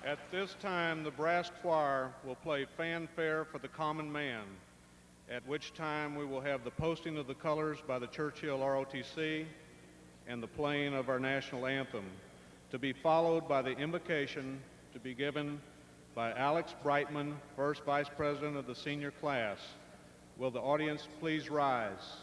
At this time, the brass choir will play Fanfare for the Common Man, at which time we will have the posting of the colors by the Churchill ROTC and the playing of our national anthem, to be followed by the invocation to be given by Alex Brightman, First Vice President of the senior class. Will the audience please rise?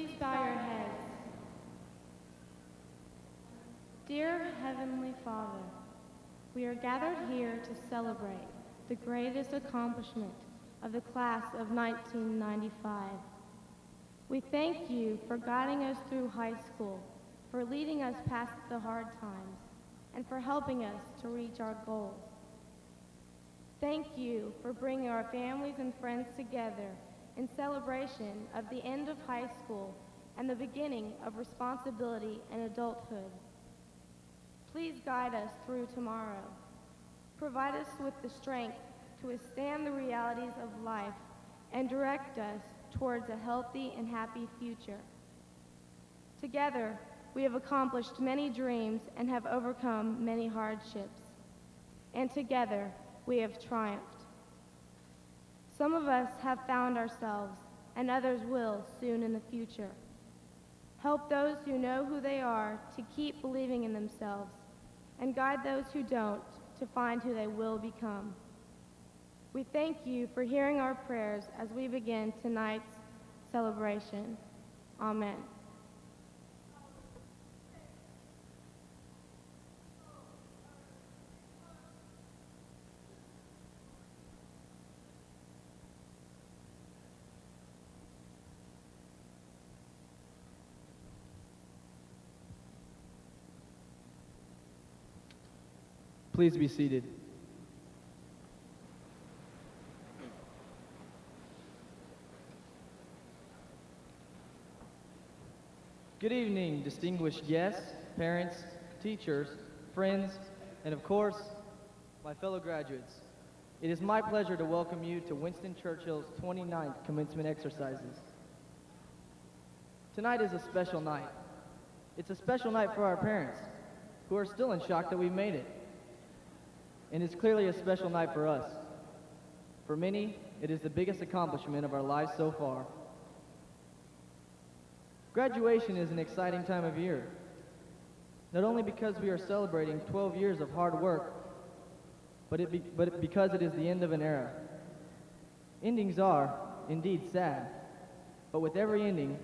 Please bow your heads. Dear Heavenly Father, we are gathered here to celebrate the greatest accomplishment of the class of 1995. We thank you for guiding us through high school, for leading us past the hard times, and for helping us to reach our goals. Thank you for bringing our families and friends together in celebration of the end of high school and the beginning of responsibility and adulthood. Please guide us through tomorrow. Provide us with the strength to withstand the realities of life and direct us towards a healthy and happy future. Together, we have accomplished many dreams and have overcome many hardships. And together, we have triumphed. Some of us have found ourselves, and others will soon in the future. Help those who know who they are to keep believing in themselves, and guide those who don't to find who they will become. We thank you for hearing our prayers as we begin tonight's celebration. Amen. Please be seated. Good evening, distinguished guests, parents, teachers, friends, and of course, my fellow graduates. It is my pleasure to welcome you to Winston Churchill's 29th commencement exercises. Tonight is a special night. It's a special night for our parents, who are still in shock that we made it. And it's clearly a special night for us. For many, it is the biggest accomplishment of our lives so far. Graduation is an exciting time of year, not only because we are celebrating 12 years of hard work, but because it is the end of an era. Endings are, indeed, sad, but with every ending,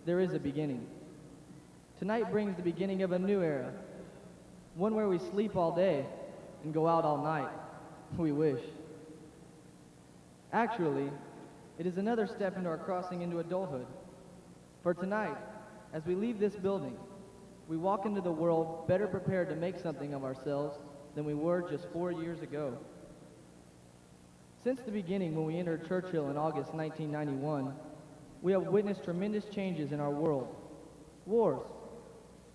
there is a beginning. Tonight brings the beginning of a new era, one where we sleep all day and go out all night. We wish. Actually, it is another step into our crossing into adulthood. For tonight, as we leave this building, we walk into the world better prepared to make something of ourselves than we were just 4 years ago. Since the beginning, when we entered Churchill in August 1991, we have witnessed tremendous changes in our world. Wars,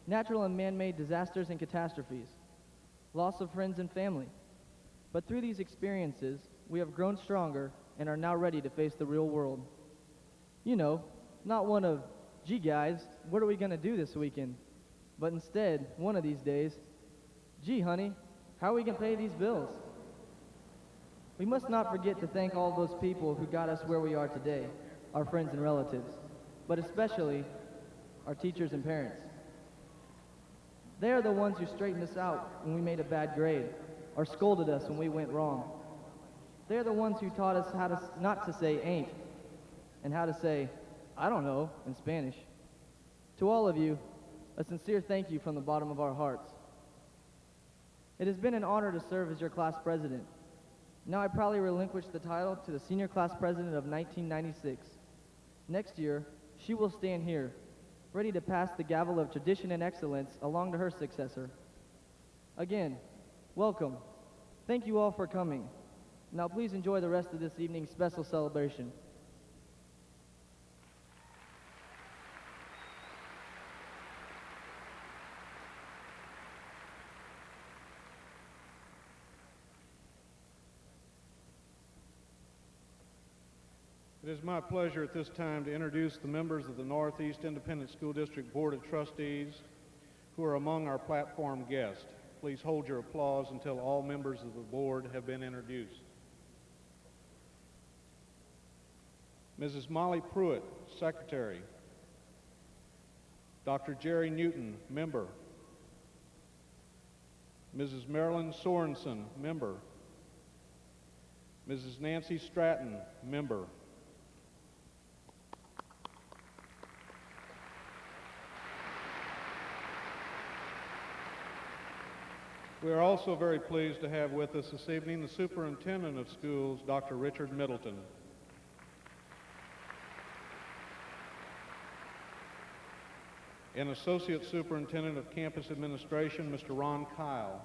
natural and man-made disasters and catastrophes, loss of friends and family. But through these experiences, we have grown stronger and are now ready to face the real world. You know, not one of, gee guys, what are we gonna do this weekend? But instead, one of these days, gee honey, how are we gonna pay these bills? We must not forget to thank all those people who got us where we are today, our friends and relatives, but especially our teachers and parents. They are the ones who straightened us out when we made a bad grade, or scolded us when we went wrong. They are the ones who taught us how to not to say ain't, and how to say, I don't know, in Spanish. To all of you, a sincere thank you from the bottom of our hearts. It has been an honor to serve as your class president. Now I proudly relinquish the title to the senior class president of 1996. Next year, she will stand here, ready to pass the gavel of tradition and excellence along to her successor. Again, welcome. Thank you all for coming. Now please enjoy the rest of this evening's special celebration. It is my pleasure at this time to introduce the members of the Northeast Independent School District Board of Trustees who are among our platform guests. Please hold your applause until all members of the board have been introduced. Mrs. Molly Pruitt, Secretary. Dr. Jerry Newton, Member. Mrs. Marilyn Sorensen, Member. Mrs. Nancy Stratton, Member. We are also very pleased to have with us this evening the Superintendent of Schools, Dr. Richard Middleton. And Associate Superintendent of Campus Administration, Mr. Ron Kyle.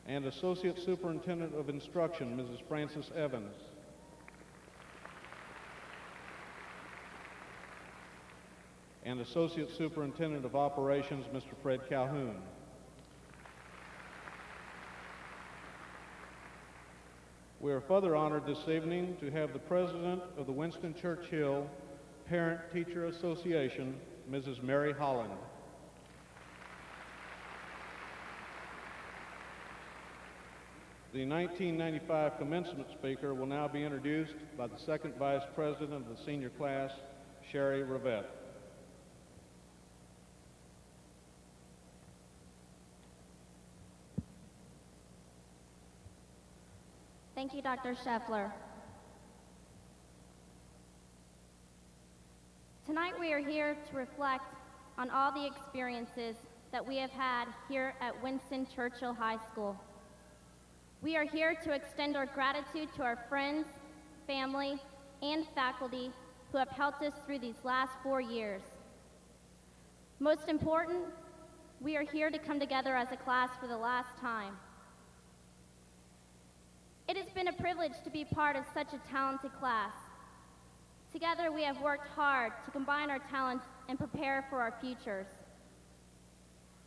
And Associate Superintendent of Instruction, Mrs. Frances Evans. And Associate Superintendent of Operations, Mr. Fred Calhoun. We are further honored this evening to have the President of the Winston Churchill Parent-Teacher Association, Mrs. Mary Holland. The 1995 commencement speaker will now be introduced by the Second Vice President of the senior class, Sherry Rivette. Thank you, Dr. Scheffler. Tonight we are here to reflect on all the experiences that we have had here at Winston Churchill High School. We are here to extend our gratitude to our friends, family, and faculty who have helped us through these last 4 years. Most important, we are here to come together as a class for the last time. It has been a privilege to be part of such a talented class. Together we have worked hard to combine our talents and prepare for our futures.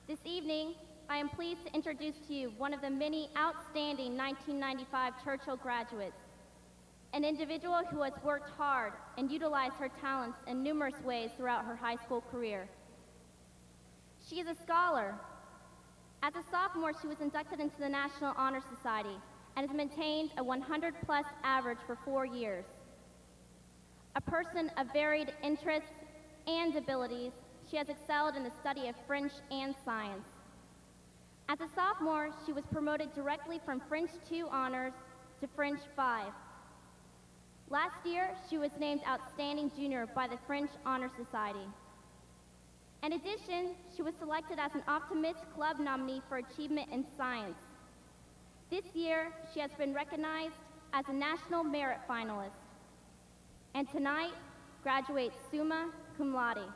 This evening, I am pleased to introduce to you one of the many outstanding 1995 Churchill graduates, an individual who has worked hard and utilized her talents in numerous ways throughout her high school career. She is a scholar. As a sophomore, she was inducted into the National Honor Society and has maintained a 100+ average for 4 years. A person of varied interests and abilities, she has excelled in the study of French and science. As a sophomore, she was promoted directly from French 2 honors to French 5. Last year, she was named Outstanding Junior by the French Honor Society. In addition, she was selected as an Optimist Club nominee for achievement in science. This year, she has been recognized as a National Merit Finalist. And tonight, graduates summa cum laude.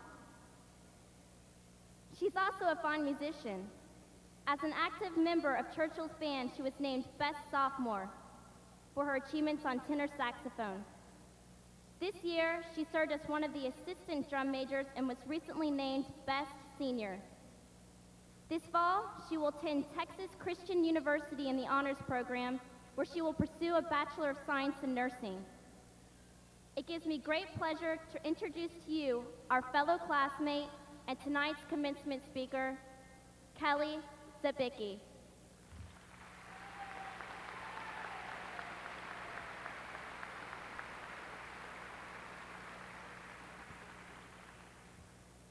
She's also a fine musician. As an active member of Churchill's band, she was named Best Sophomore for her achievements on tenor saxophone. This year, she served as one of the assistant drum majors and was recently named Best Senior. This fall, she will attend Texas Christian University in the Honors Program, where she will pursue a Bachelor of Science in Nursing. It gives me great pleasure to introduce to you our fellow classmate and tonight's commencement speaker, Kelly Zabicki.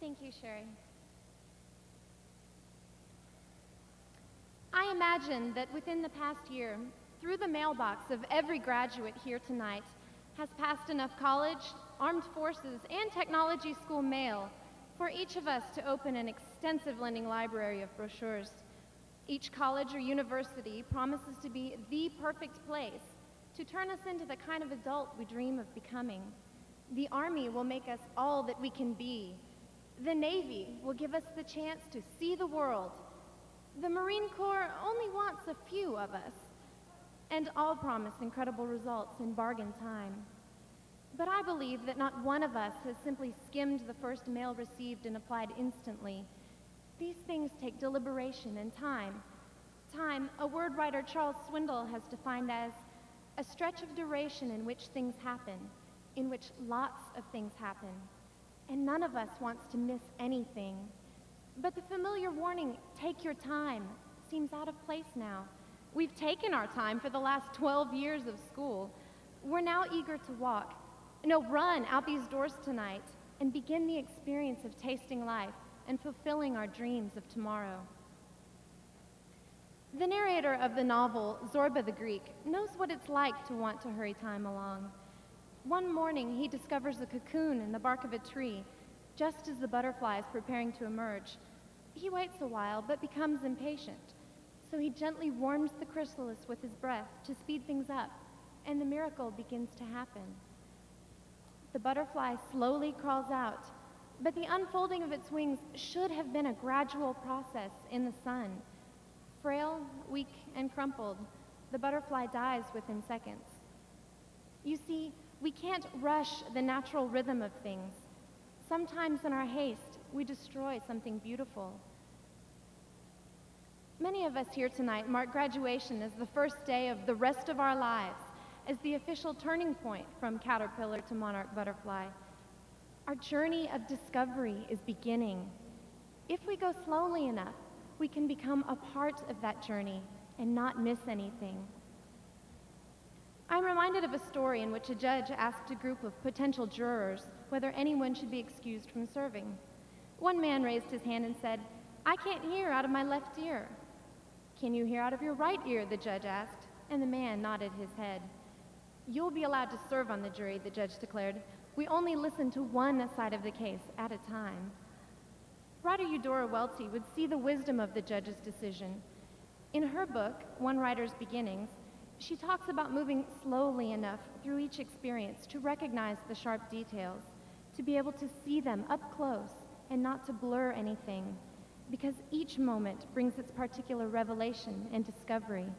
Thank you, Sherry. I imagine that within the past year, through the mailbox of every graduate here tonight, has passed enough college, armed forces, and technology school mail for each of us to open an extensive lending library of brochures. Each college or university promises to be the perfect place to turn us into the kind of adult we dream of becoming. The Army will make us all that we can be. The Navy will give us the chance to see the world. The Marine Corps only wants a few of us, and all promise incredible results in bargain time. But I believe that not one of us has simply skimmed the first mail received and applied instantly. These things take deliberation and time. Time, a word writer Charles Swindoll has defined as a stretch of duration in which things happen, in which lots of things happen. And none of us wants to miss anything. But the familiar warning, take your time, seems out of place now. We've taken our time for the last 12 years of school. We're now eager to run out these doors tonight and begin the experience of tasting life and fulfilling our dreams of tomorrow. The narrator of the novel, Zorba the Greek, knows what it's like to want to hurry time along. One morning, he discovers a cocoon in the bark of a tree, Just as the butterfly is preparing to emerge, he waits a while but becomes impatient. So he gently warms the chrysalis with his breath to speed things up, and the miracle begins to happen. The butterfly slowly crawls out, but the unfolding of its wings should have been a gradual process in the sun. Frail, weak, and crumpled, the butterfly dies within seconds. You see, we can't rush the natural rhythm of things. Sometimes in our haste, we destroy something beautiful. Many of us here tonight mark graduation as the first day of the rest of our lives, as the official turning point from caterpillar to monarch butterfly. Our journey of discovery is beginning. If we go slowly enough, we can become a part of that journey and not miss anything. I'm reminded of a story in which a judge asked a group of potential jurors whether anyone should be excused from serving. One man raised his hand and said, "I can't hear out of my left ear." "Can you hear out of your right ear?" the judge asked, and the man nodded his head. "You'll be allowed to serve on the jury," the judge declared. "We only listen to one side of the case at a time." Writer Eudora Welty would see the wisdom of the judge's decision. In her book, One Writer's Beginnings, she talks about moving slowly enough through each experience to recognize the sharp details, to be able to see them up close and not to blur anything, because each moment brings its particular revelation and discovery.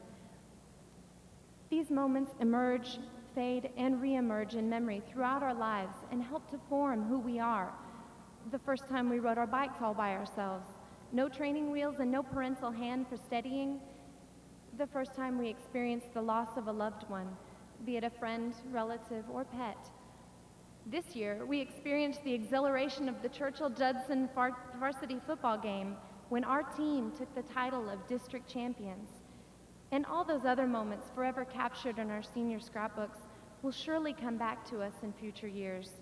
These moments emerge, fade, and re-emerge in memory throughout our lives and help to form who we are. The first time we rode our bikes all by ourselves, no training wheels and no parental hand for steadying. The first time we experienced the loss of a loved one, be it a friend, relative, or pet. This year, we experienced the exhilaration of the Churchill-Judson varsity football game when our team took the title of district champions. And all those other moments forever captured in our senior scrapbooks will surely come back to us in future years.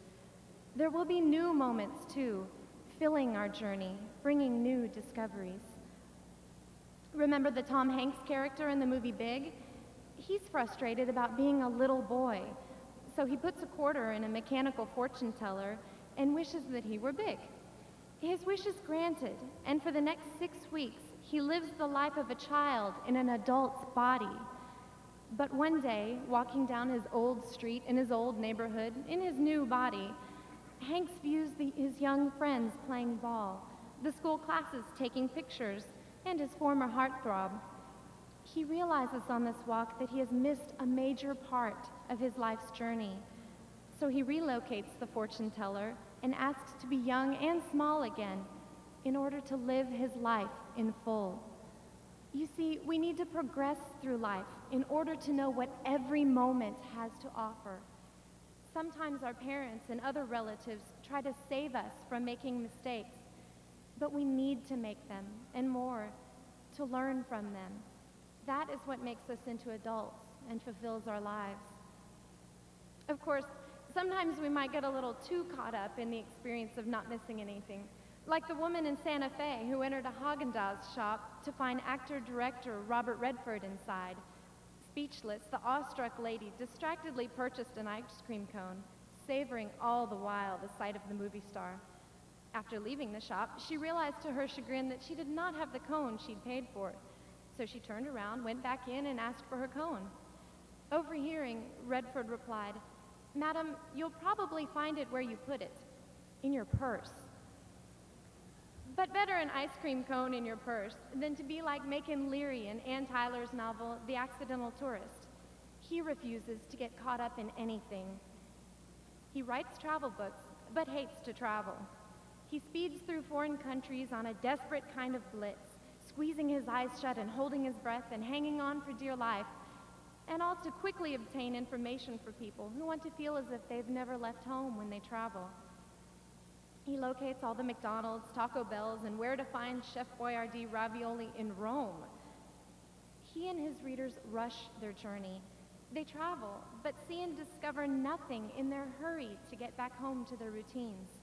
There will be new moments, too, filling our journey, bringing new discoveries. Remember the Tom Hanks character in the movie Big? He's frustrated about being a little boy, so he puts a quarter in a mechanical fortune teller and wishes that he were big. His wish is granted, and for the next 6 weeks, he lives the life of a child in an adult's body. But one day, walking down his old street in his old neighborhood, in his new body, Hanks views his young friends playing ball, the school classes taking pictures, and his former heartthrob. He realizes on this walk that he has missed a major part of his life's journey. So he relocates the fortune teller and asks to be young and small again in order to live his life in full. You see, we need to progress through life in order to know what every moment has to offer. Sometimes our parents and other relatives try to save us from making mistakes, but we need to make them, and more, to learn from them. That is what makes us into adults and fulfills our lives. Of course, sometimes we might get a little too caught up in the experience of not missing anything, like the woman in Santa Fe who entered a Haagen-Dazs shop to find actor-director Robert Redford inside. Speechless, the awestruck lady distractedly purchased an ice cream cone, savoring all the while the sight of the movie star. After leaving the shop, she realized to her chagrin that she did not have the cone she'd paid for. So she turned around, went back in, and asked for her cone. Overhearing, Redford replied, "Madam, you'll probably find it where you put it, in your purse." But better an ice cream cone in your purse than to be like Macon Leary in Ann Tyler's novel, The Accidental Tourist. He refuses to get caught up in anything. He writes travel books, but hates to travel. He speeds through foreign countries on a desperate kind of blitz, squeezing his eyes shut and holding his breath and hanging on for dear life, and all to quickly obtain information for people who want to feel as if they've never left home when they travel. He locates all the McDonald's, Taco Bells, and where to find Chef Boyardee ravioli in Rome. He and his readers rush their journey. They travel, but see and discover nothing in their hurry to get back home to their routines.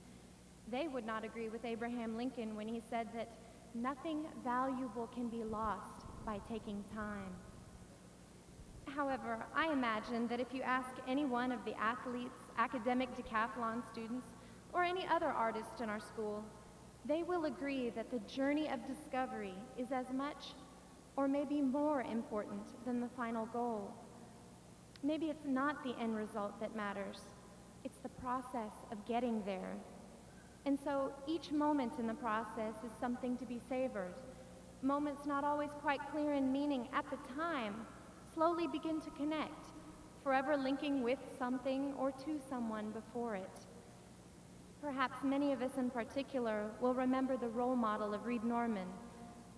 They would not agree with Abraham Lincoln when he said that nothing valuable can be lost by taking time. However, I imagine that if you ask any one of the athletes, academic decathlon students, or any other artist in our school, they will agree that the journey of discovery is as much or maybe more important than the final goal. Maybe it's not the end result that matters. It's the process of getting there. And so each moment in the process is something to be savored. Moments not always quite clear in meaning at the time slowly begin to connect, forever linking with something or to someone before it. Perhaps many of us in particular will remember the role model of Reed Norman,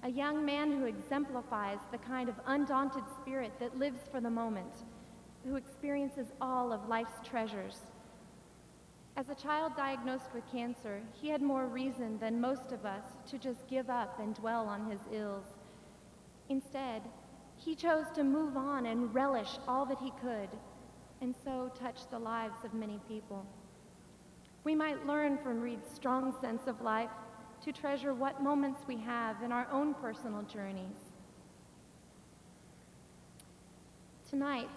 a young man who exemplifies the kind of undaunted spirit that lives for the moment, who experiences all of life's treasures. As a child diagnosed with cancer, he had more reason than most of us to just give up and dwell on his ills. Instead, he chose to move on and relish all that he could, and so touch the lives of many people. We might learn from Reed's strong sense of life to treasure what moments we have in our own personal journeys. Tonight,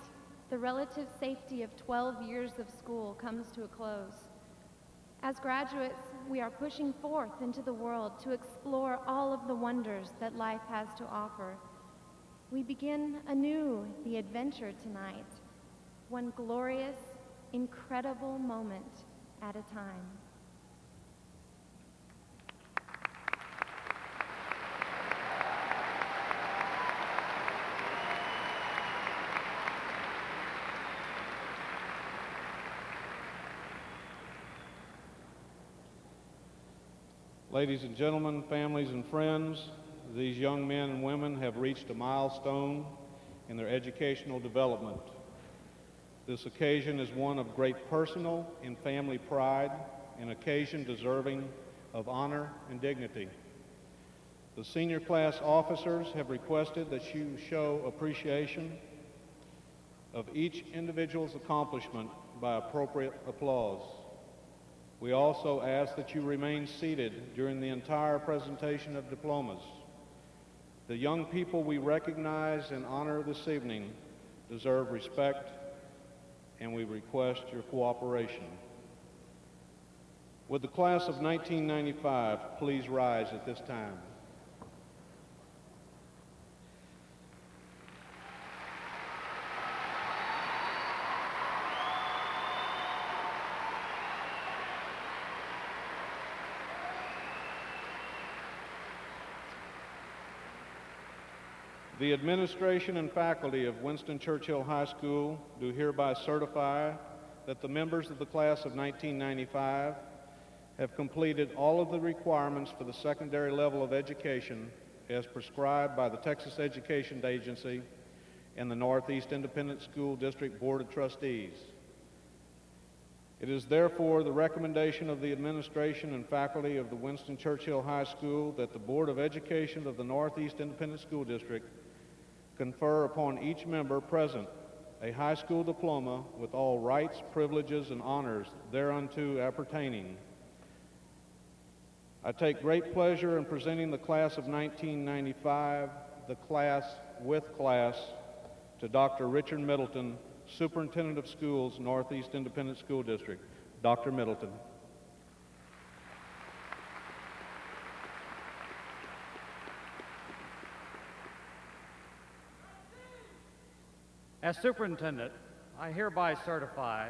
the relative safety of 12 years of school comes to a close. As graduates, we are pushing forth into the world to explore all of the wonders that life has to offer. We begin anew the adventure tonight, one glorious, incredible moment at a time. Ladies and gentlemen, families and friends, these young men and women have reached a milestone in their educational development. This occasion is one of great personal and family pride, an occasion deserving of honor and dignity. The senior class officers have requested that you show appreciation of each individual's accomplishment by appropriate applause. We also ask that you remain seated during the entire presentation of diplomas. The young people we recognize and honor this evening deserve respect, and we request your cooperation. Would the class of 1995 please rise at this time? The administration and faculty of Winston Churchill High School do hereby certify that the members of the class of 1995 have completed all of the requirements for the secondary level of education as prescribed by the Texas Education Agency and the Northeast Independent School District Board of Trustees. It is therefore the recommendation of the administration and faculty of the Winston Churchill High School that the Board of Education of the Northeast Independent School District confer upon each member present a high school diploma with all rights, privileges, and honors thereunto appertaining. I take great pleasure in presenting the class of 1995, the class with class, to Dr. Richard Middleton, Superintendent of Schools, Northeast Independent School District. Dr. Middleton. As superintendent, I hereby certify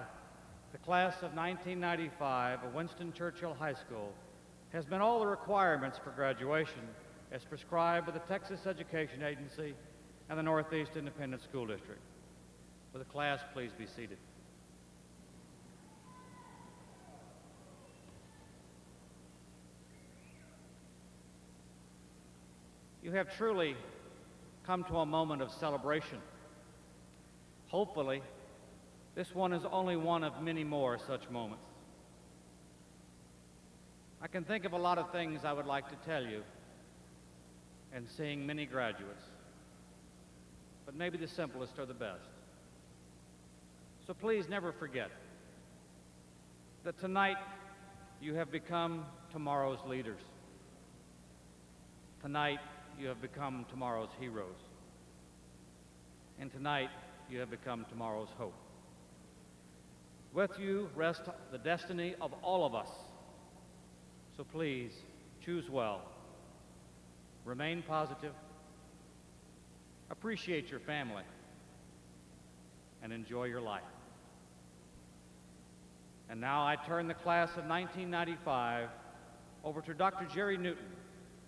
the class of 1995 of Winston Churchill High School has met all the requirements for graduation as prescribed by the Texas Education Agency and the Northeast Independent School District. Will the class please be seated? You have truly come to a moment of celebration. Hopefully, this one is only one of many more such moments. I can think of a lot of things I would like to tell you, and seeing many graduates, but maybe the simplest are the best. So please never forget that tonight you have become tomorrow's leaders. Tonight you have become tomorrow's heroes. And tonight you have become tomorrow's hope. With you rests the destiny of all of us So please, choose well. Remain positive. Appreciate your family. And enjoy your life. And now I turn the class of 1995 over to Dr. Jerry Newton,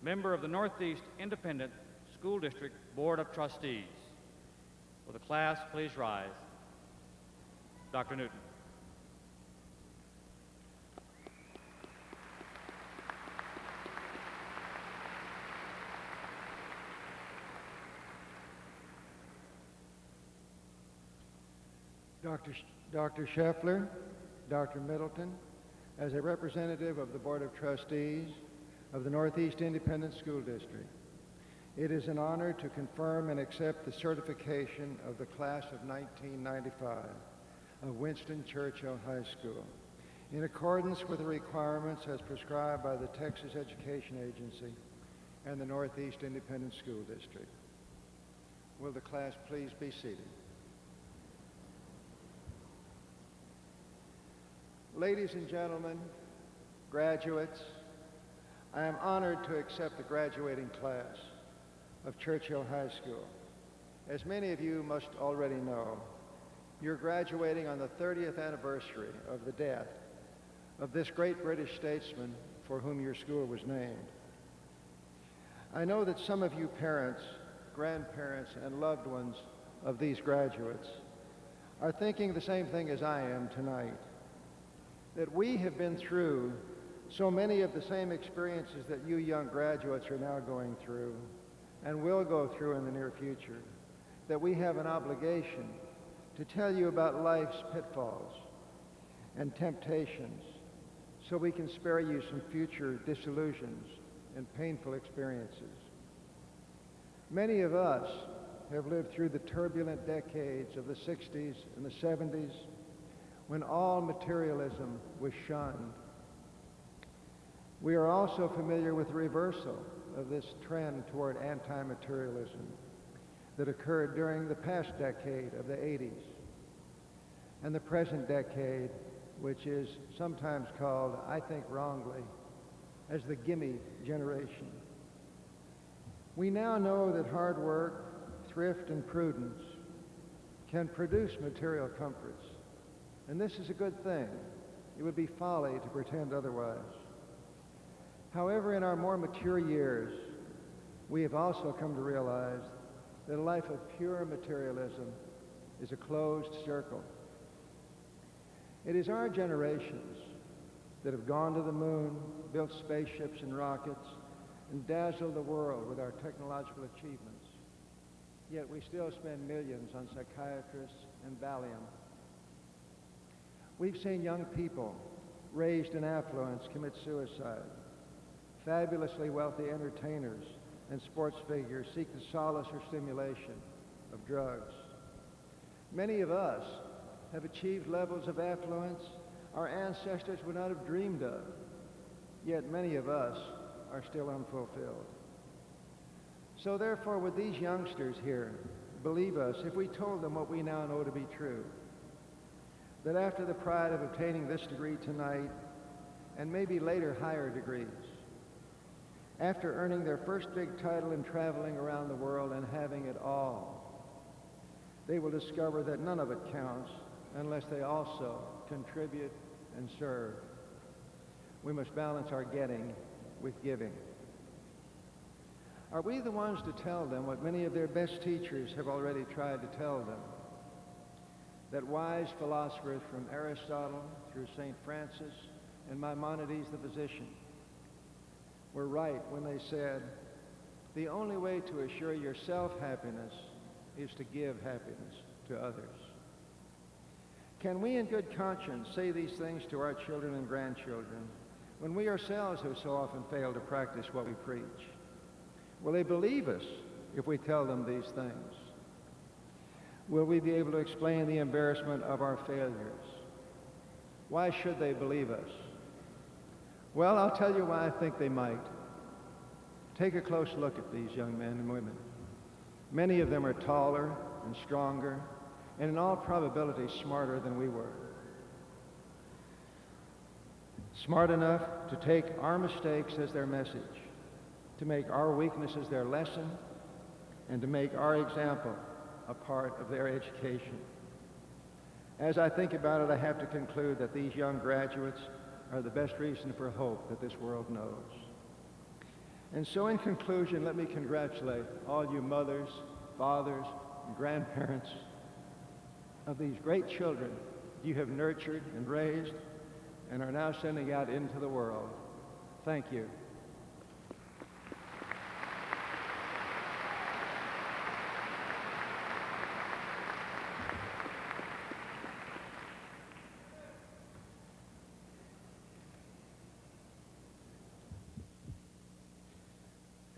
member of the Northeast Independent School District Board of Trustees. Will the class please rise? Dr. Newton. Dr. Scheffler, Dr. Middleton, as a representative of the Board of Trustees of the Northeast Independent School District, it is an honor to confirm and accept the certification of the class of 1995 of Winston Churchill High School in accordance with the requirements as prescribed by the Texas Education Agency and the Northeast Independent School District. Will the class please be seated? Ladies and gentlemen, graduates, I am honored to accept the graduating class of Churchill High School. As many of you must already know, you're graduating on the 30th anniversary of the death of this great British statesman for whom your school was named. I know that some of you parents, grandparents, and loved ones of these graduates are thinking the same thing as I am tonight, that we have been through so many of the same experiences that you young graduates are now going through and will go through in the near future, that we have an obligation to tell you about life's pitfalls and temptations so we can spare you some future disillusions and painful experiences. Many of us have lived through the turbulent decades of the 60s and the 70s when all materialism was shunned. We are also familiar with the reversal of this trend toward anti-materialism that occurred during the past decade of the 80s and the present decade, which is sometimes called, I think wrongly, as the gimme generation. We now know that hard work, thrift, and prudence can produce material comforts, and this is a good thing. It would be folly to pretend otherwise. However, in our more mature years, we have also come to realize that a life of pure materialism is a closed circle. It is our generations that have gone to the moon, built spaceships and rockets, and dazzled the world with our technological achievements. Yet we still spend millions on psychiatrists and Valium. We've seen young people raised in affluence commit suicide. Fabulously wealthy entertainers and sports figures seek the solace or stimulation of drugs. Many of us have achieved levels of affluence our ancestors would not have dreamed of, yet many of us are still unfulfilled. So therefore, would these youngsters here believe us if we told them what we now know to be true? That after the pride of obtaining this degree tonight, and maybe later higher degrees, after earning their first big title and traveling around the world and having it all, they will discover that none of it counts unless they also contribute and serve. We must balance our getting with giving. Are we the ones to tell them what many of their best teachers have already tried to tell them? That wise philosophers from Aristotle through St. Francis and Maimonides the physician were right when they said, the only way to assure yourself happiness is to give happiness to others. Can we in good conscience say these things to our children and grandchildren when we ourselves have so often failed to practice what we preach? Will they believe us if we tell them these things? Will we be able to explain the embarrassment of our failures? Why should they believe us? Well, I'll tell you why I think they might. Take a close look at these young men and women. Many of them are taller and stronger, and in all probability smarter than we were. smart enough to take our mistakes as their message, to make our weaknesses their lesson, and to make our example a part of their education. As I think about it, I have to conclude that these young graduates are the best reason for hope that this world knows. And so in conclusion, let me congratulate all you mothers, fathers, and grandparents of these great children you have nurtured and raised and are now sending out into the world. Thank you.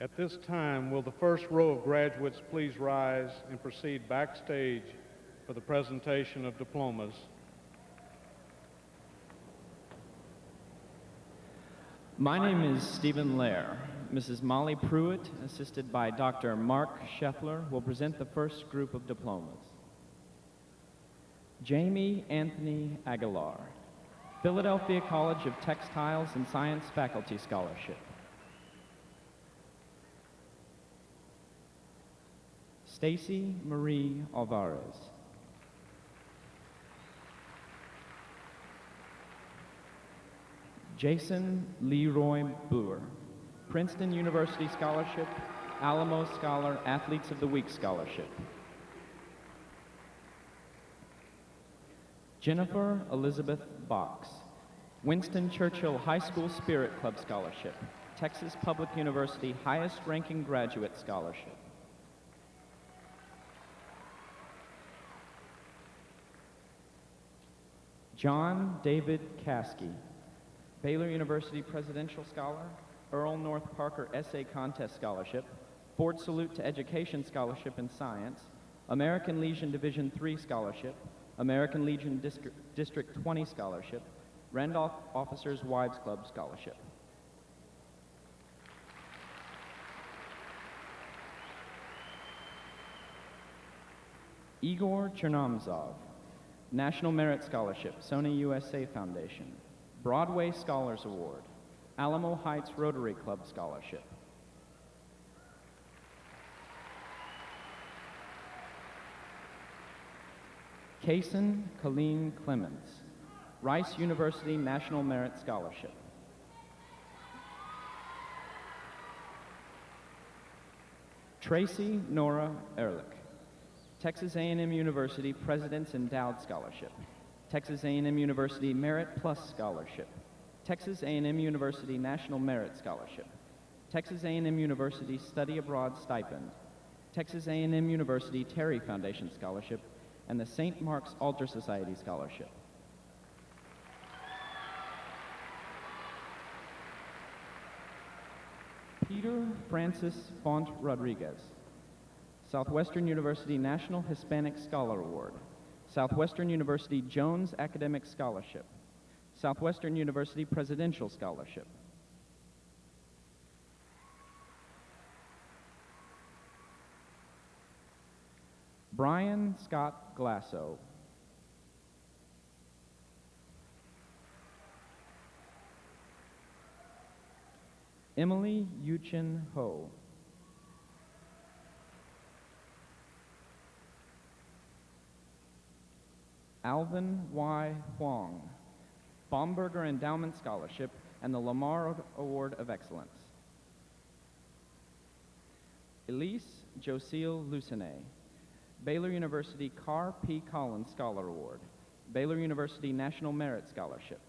At this time, will the first row of graduates please rise and proceed backstage for the presentation of diplomas. My name is Stephen Lair. Mrs. Molly Pruitt, assisted by Dr. Mark Scheffler, will present the first group of diplomas. Jamie Anthony Aguilar, Philadelphia College of Textiles and Science Faculty Scholarship. Stacy Marie Alvarez. Jason Leroy Brewer, Princeton University Scholarship, Alamo Scholar, Athletes of the Week Scholarship. Jennifer Elizabeth Box, Winston Churchill High School Spirit Club Scholarship, Texas Public University Highest Ranking Graduate Scholarship. John David Caskey, Baylor University Presidential Scholar, Earl North Parker Essay Contest Scholarship, Ford Salute to Education Scholarship in Science, American Legion Division III Scholarship, American Legion District 20 Scholarship, Randolph Officers Wives Club Scholarship. Igor Chernomzov, National Merit Scholarship, Sony USA Foundation, Broadway Scholars Award, Alamo Heights Rotary Club Scholarship. Kaysen Colleen Clemens, Rice University National Merit Scholarship. Tracy Nora Ehrlich, Texas A&M University President's Endowed Scholarship, Texas A&M University Merit Plus Scholarship, Texas A&M University National Merit Scholarship, Texas A&M University Study Abroad Stipend, Texas A&M University Terry Foundation Scholarship, and the St. Mark's Altar Society Scholarship. Peter Francis Font Rodriguez, Southwestern University National Hispanic Scholar Award, Southwestern University Jones Academic Scholarship, Southwestern University Presidential Scholarship. Brian Scott Glasso, Emily Yuchin Ho, Alvin Y. Huang, Baumberger Endowment Scholarship and the Lamar Award of Excellence. Elise Josille Lucinet, Baylor University Carr P. Collins Scholar Award, Baylor University National Merit Scholarship.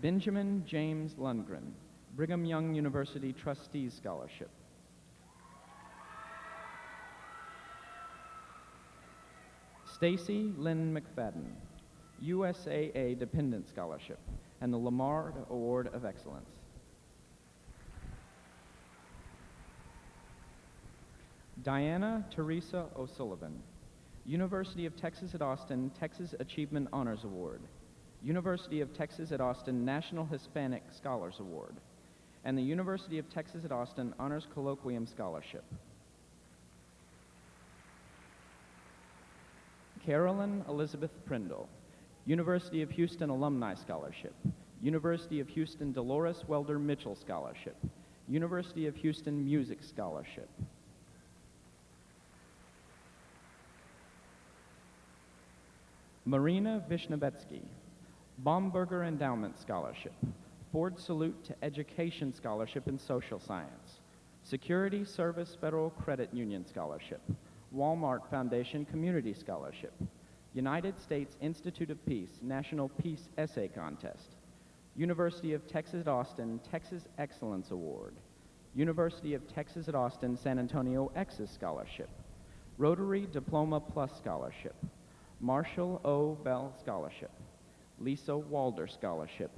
Benjamin James Lundgren, Brigham Young University Trustees Scholarship. Stacy Lynn McFadden, USAA Dependent Scholarship and the Lamar Award of Excellence. Diana Teresa O'Sullivan, University of Texas at Austin Texas Achievement Honors Award, University of Texas at Austin National Hispanic Scholars Award, and the University of Texas at Austin Honors Colloquium Scholarship. Carolyn Elizabeth Prindle, University of Houston Alumni Scholarship, University of Houston Dolores Welder Mitchell Scholarship, University of Houston Music Scholarship. Marina Vishnevetsky, Baumberger Endowment Scholarship, Ford Salute to Education Scholarship in Social Science, Security Service Federal Credit Union Scholarship, Walmart Foundation Community Scholarship, United States Institute of Peace National Peace Essay Contest, University of Texas at Austin Texas Excellence Award, University of Texas at Austin San Antonio Exes Scholarship, Rotary Diploma Plus Scholarship, Marshall O. Bell Scholarship, Lisa Walder Scholarship,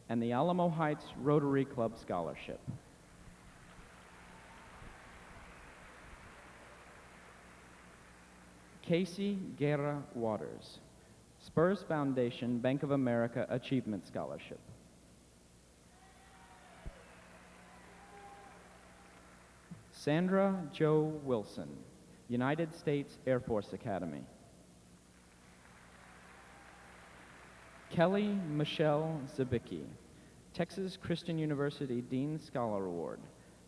and the Alamo Heights Rotary Club Scholarship. Casey Guerra Waters, Spurs Foundation Bank of America Achievement Scholarship. Sandra Jo Wilson, United States Air Force Academy. Kelly Michelle Zabicki, Texas Christian University Dean Scholar Award,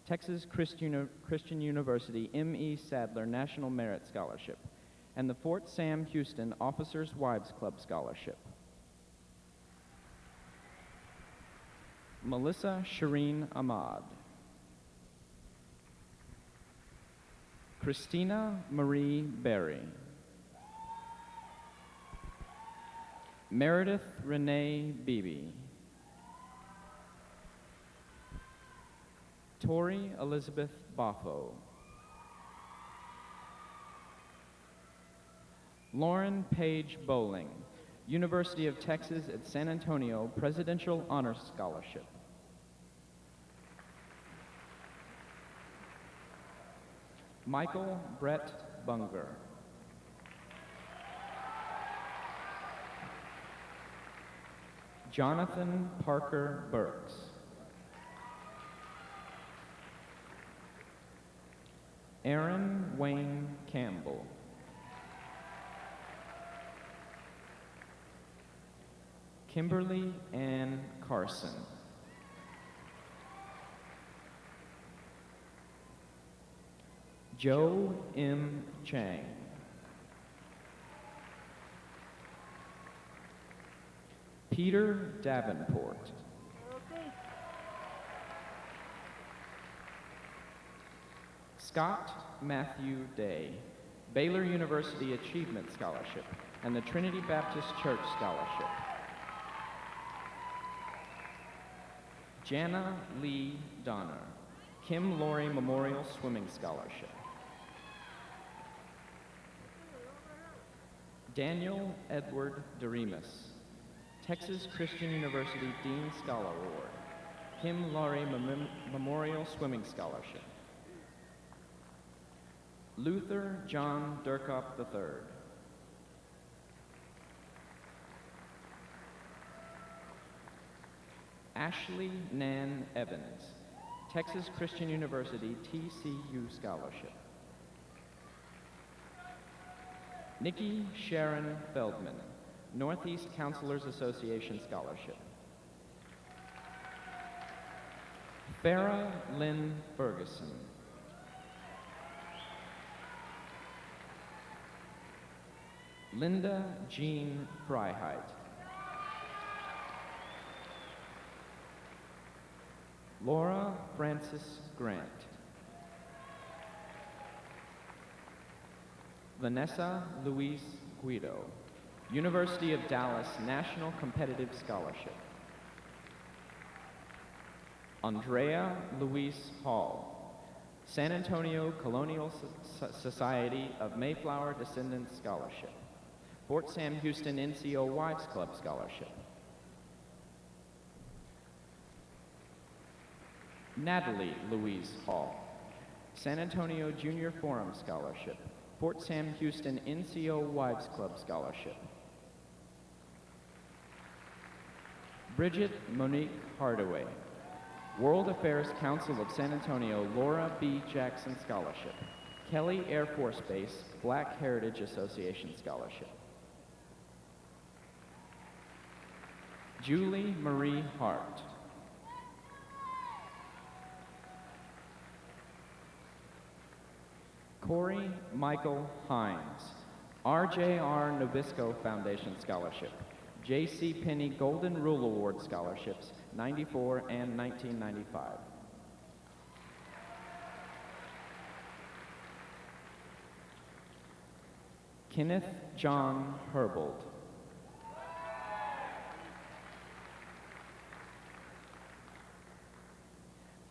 Texas Christian University M.E. Sadler National Merit Scholarship, and the Fort Sam Houston Officers Wives Club Scholarship. Melissa Shireen Ahmad. Christina Marie Berry. Meredith Renee Beebe. Tori Elizabeth Boffo. Lauren Page Bowling, University of Texas at San Antonio Presidential Honors Scholarship. Michael Brett Bunger. Jonathan Parker Burks. Aaron Wayne Campbell. Kimberly Ann Carson. Joe M. Chang. Peter Davenport. Scott Matthew Day, Baylor University Achievement Scholarship and the Trinity Baptist Church Scholarship. Jana Lee Donner, Kim Laurie Memorial Swimming Scholarship. Daniel Edward Doremus, Texas Christian University Dean Scholar Award, Kim Laurie Memorial Swimming Scholarship. Luther John Durkop III. Ashley Nan Evans, Texas Christian University TCU Scholarship. Nikki Sharon Feldman, Northeast Counselors Association Scholarship. Farah Lynn Ferguson. Linda Jean Freiheit. Laura Frances Grant. Vanessa Louise Guido, University of Dallas National Competitive Scholarship. Andrea Louise Hall, San Antonio Colonial Society of Mayflower Descendants Scholarship. Fort Sam Houston NCO Wives Club Scholarship. Natalie Louise Hall, San Antonio Junior Forum Scholarship. Fort Sam Houston NCO Wives Club Scholarship. Brigitte Monique Hardaway, World Affairs Council of San Antonio Laura B. Jackson Scholarship. Kelly Air Force Base Black Heritage Association Scholarship. Julie Marie Hart. Corey Michael Hines, RJR Nabisco Foundation Scholarship, J.C. Penney Golden Rule Award Scholarships, 94 and 1995. Kenneth John Herbold.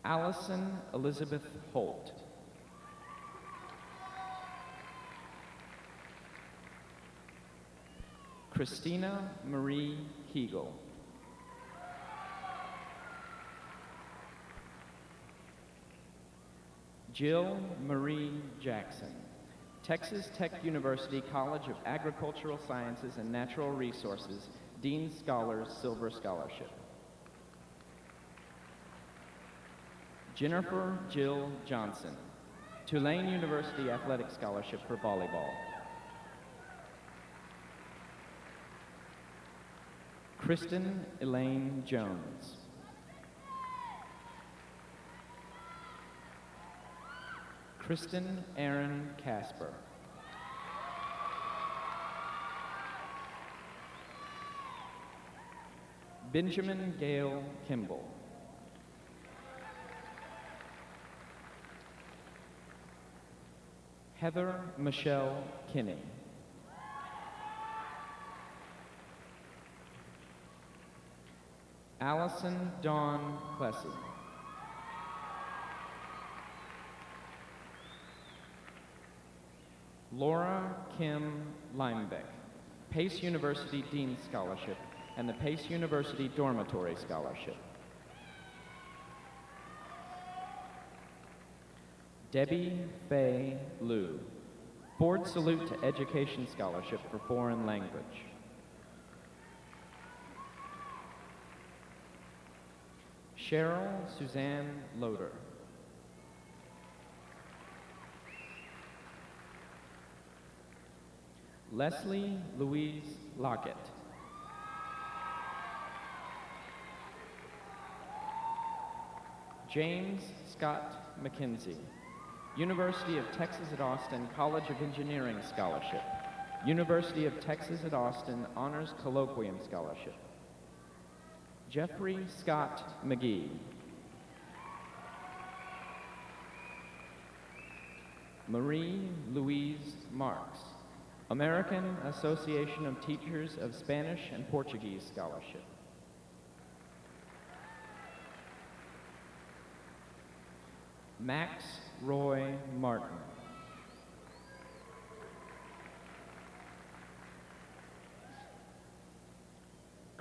Allison Elizabeth Holt. Christina Marie Hegel. Jill Marie Jackson, Texas Tech University College of Agricultural Sciences and Natural Resources, Dean Scholars Silver Scholarship. Jennifer Jill Johnson, Tulane University Athletic Scholarship for Volleyball. Kristen Elaine Jones. Kristen Aaron Casper. Benjamin Gale Kimball. Heather Michelle Kinney. Allison Dawn Plessy. Laura Kim Limebeck, Pace University Dean Scholarship and the Pace University Dormitory Scholarship. Debbie Faye Liu, Ford Salute to Education Scholarship for Foreign Language. Cheryl Suzanne Loader. Leslie Louise Lockett. James Scott McKenzie, University of Texas at Austin College of Engineering Scholarship, University of Texas at Austin Honors Colloquium Scholarship. Jeffrey Scott McGee. Marie Louise Marks, American Association of Teachers of Spanish and Portuguese Scholarship. Max Roy Martin.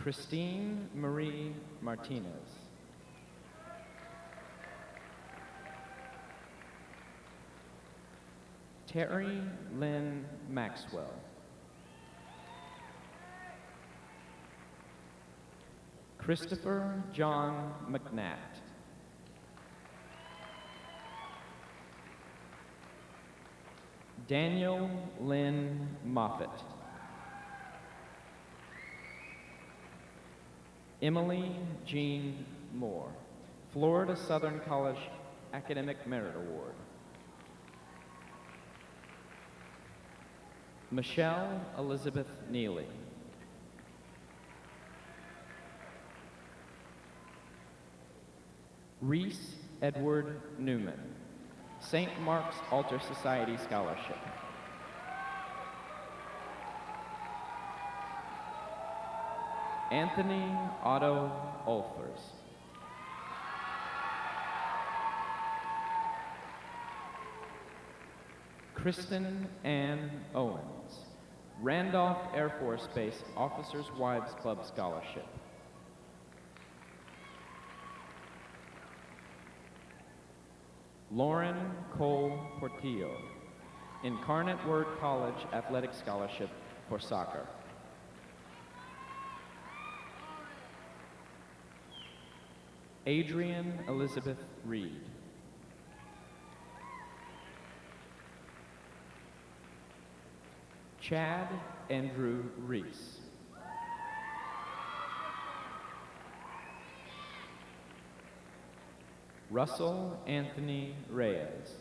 Christine Marie Martinez. Terry Lynn Maxwell. Christopher John McNatt. Daniel Lynn Moffett. Emily Jean Moore, Florida Southern College Academic Merit Award. Michelle Elizabeth Neely. Reese Edward Newman, St. Mark's Altar Society Scholarship. Anthony Otto Olfers. Kristen Ann Owens, Randolph Air Force Base Officers' Wives Club Scholarship. Lauren Cole Portillo, Incarnate Word College Athletic Scholarship for soccer. Adrian Elizabeth Reed. Chad Andrew Reese. Russell Anthony Reyes.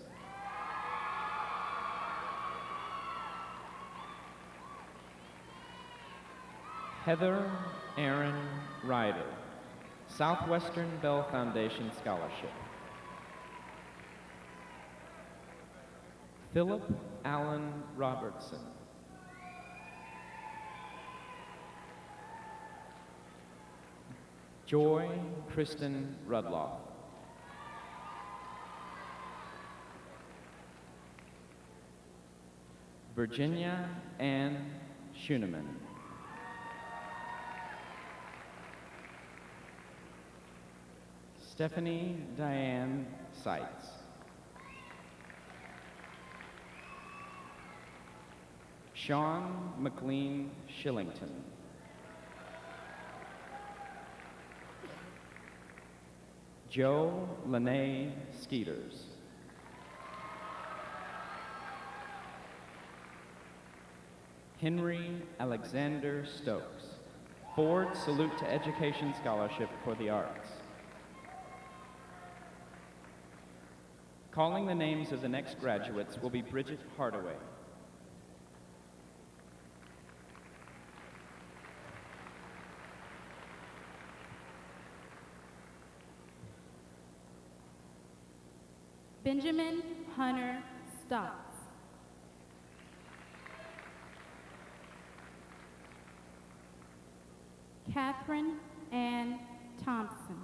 Heather Aaron Ryder, Southwestern Bell Foundation Scholarship. Philip Allen Robertson. Joy Kristen Rudloff. Virginia Ann Schuneman. Stephanie Diane Seitz. Sean McLean Shillington. Joe Lene Skeeters. Henry Alexander Stokes, Ford Salute to Education Scholarship for the Arts. Calling the names of the next graduates will be Brigitte Hardaway. Benjamin Hunter Stotts. Catherine Ann Thompson.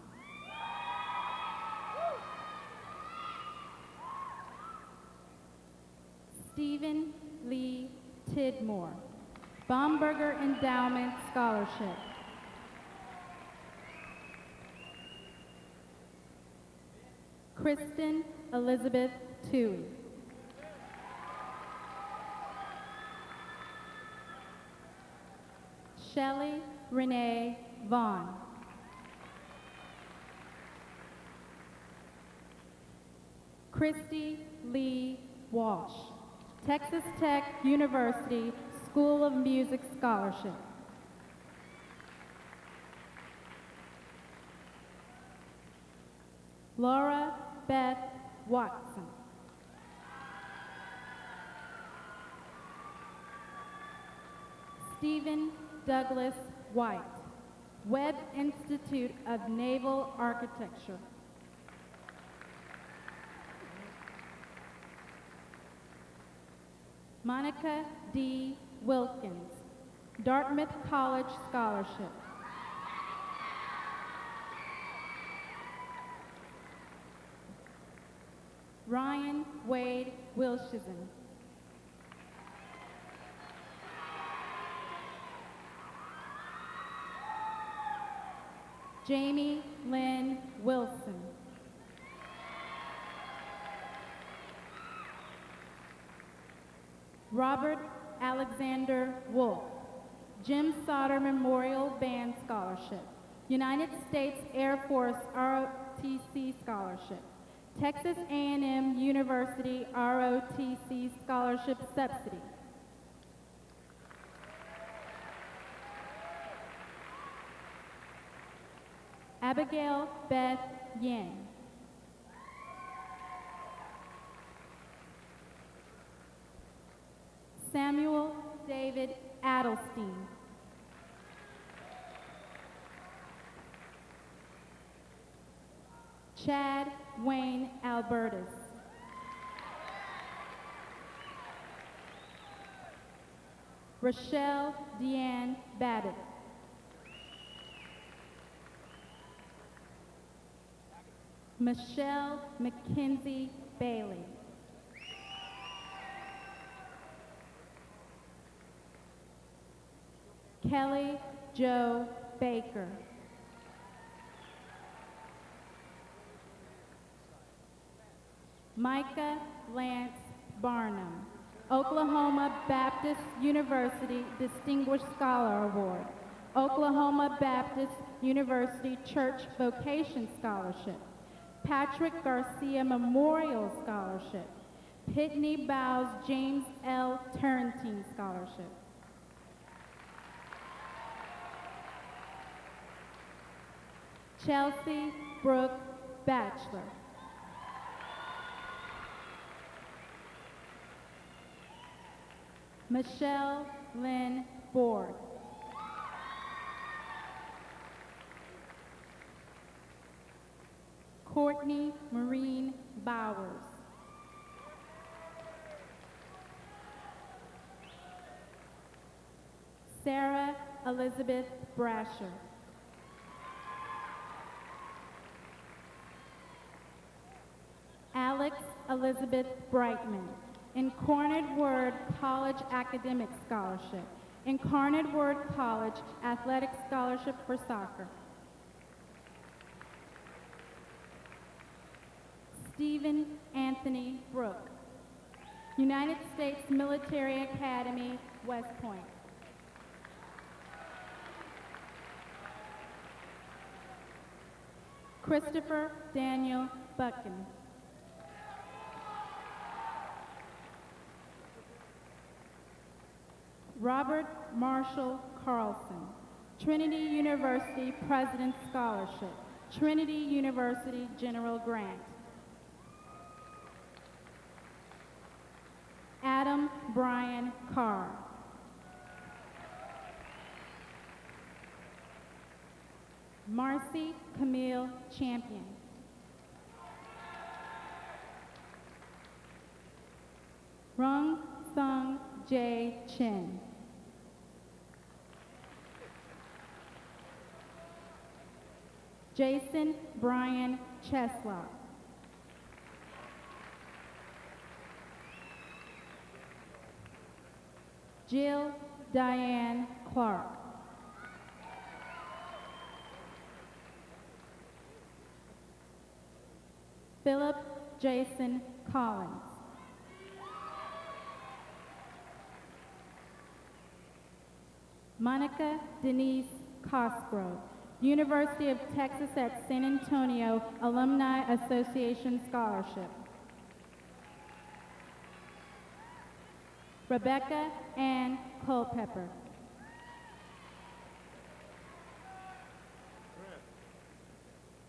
Stephen Lee Tidmore, Baumberger Endowment Scholarship. Kristen Elizabeth Toohey. Shelley Renee Vaughn. Christy Lee Walsh, Texas Tech University School of Music Scholarship. Laura Beth Watson. Stephen Douglas White, Webb Institute of Naval Architecture. Monica D. Wilkins, Dartmouth College Scholarship. Ryan Wade Wilshison. Jamie Lynn Wilson. Robert Alexander Wolff, Jim Sauter Memorial Band Scholarship, United States Air Force ROTC Scholarship, Texas A&M University ROTC Scholarship Subsidy. Abigail Beth Yang. Samuel David Adelstein. Chad Wayne Albertus. Rochelle Deanne Babbitt. Michelle Mackenzie Bailey. Kelly Jo Baker. Micah Lance Barnum, Oklahoma Baptist University Distinguished Scholar Award, Oklahoma Baptist University Church Vocation Scholarship, Patrick Garcia Memorial Scholarship, Pitney Bowes James L. Turrentine Scholarship. Chelsea Brooke Batchelor. Michelle Lynn Ford. Courtney Maureen Bowers. Sarah Elizabeth Brasher. Alex Elizabeth Brightman. Incarnate Word College Academic Scholarship. Incarnate Word College Athletic Scholarship for Soccer. Stephen Anthony Brooke. United States Military Academy, West Point. Christopher Daniel Buchan. Robert Marshall Carlson. Trinity University President's Scholarship. Trinity University General Grant. Adam Brian Carr. Marcy Camille Champion. Rung Sung J. Chin. Jason Brian Cheslock. Jill Diane Clark. Philip Jason Collins. Monica Denise Cosgrove. University of Texas at San Antonio Alumni Association Scholarship. Rebecca Ann Culpepper.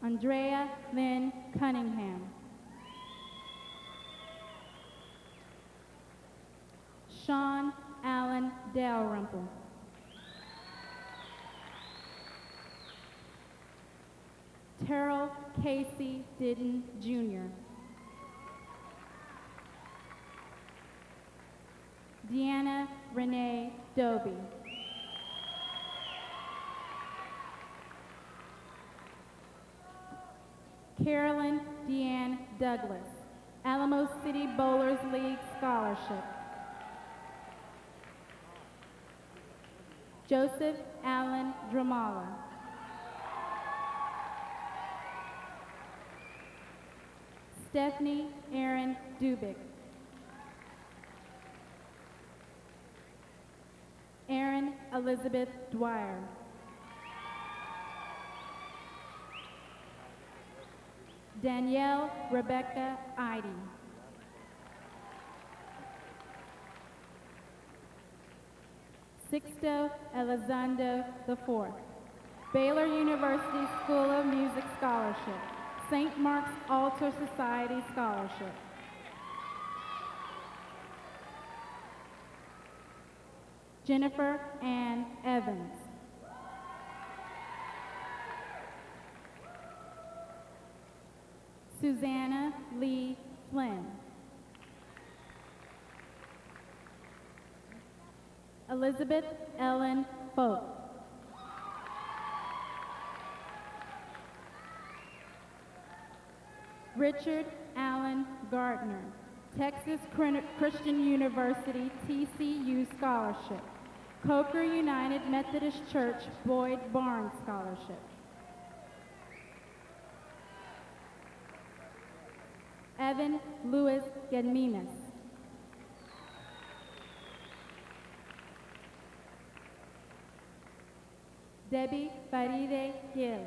Andrea Lynn Cunningham. Sean Allen Dalrymple. Terrell Casey Didden, Jr. Deanna Renee Doby. Carolyn Deanne Douglas, Alamo City Bowlers League Scholarship. Joseph Allen Dramala. Stephanie Erin Dubik. Erin Elizabeth Dwyer. Danielle Rebecca Eide. Sixto Elizondo IV. Baylor University School of Music Scholarship. St. Mark's Altar Society Scholarship. Jennifer Ann Evans. Susanna Lee Flynn. Elizabeth Ellen Folk. Richard Allen Gardner, Texas Christian University TCU Scholarship. Coker United Methodist Church Boyd Barnes Scholarship. Evan Louis Gedminas. Debbie Faride Gil.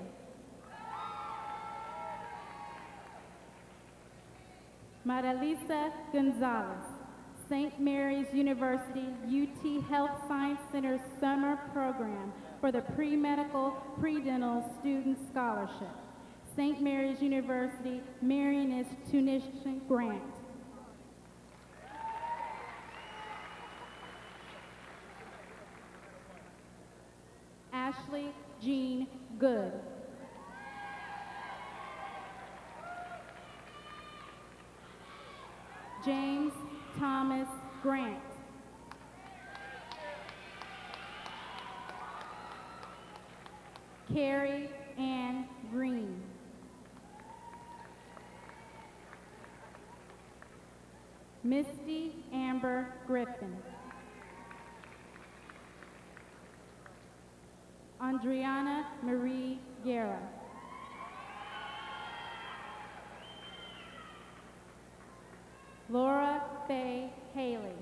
Marilisa Gonzalez, St. Mary's University UT Health Science Center Summer Program for the Pre-Medical Pre-Dental Student Scholarship. St. Mary's University Marianis Tuition Grant. Ashley Jean Good. James Thomas Grant. Carrie Ann Green. Misty Amber Griffin. Andriana Marie Guerra. Laura Faye Haley.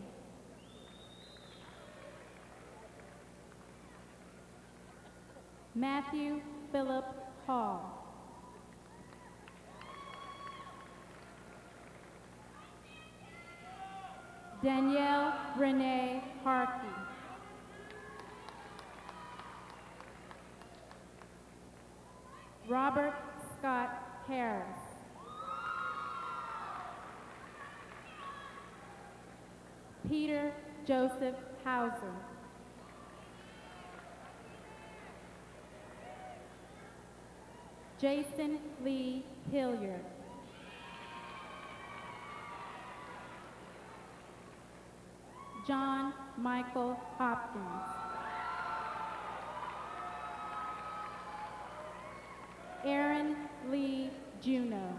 Matthew Philip Hall. Danielle Renee Harkey. Robert Scott Harris. Peter Joseph Hauser. Jason Lee Hilliard. John Michael Hopkins. Aaron Lee Juno.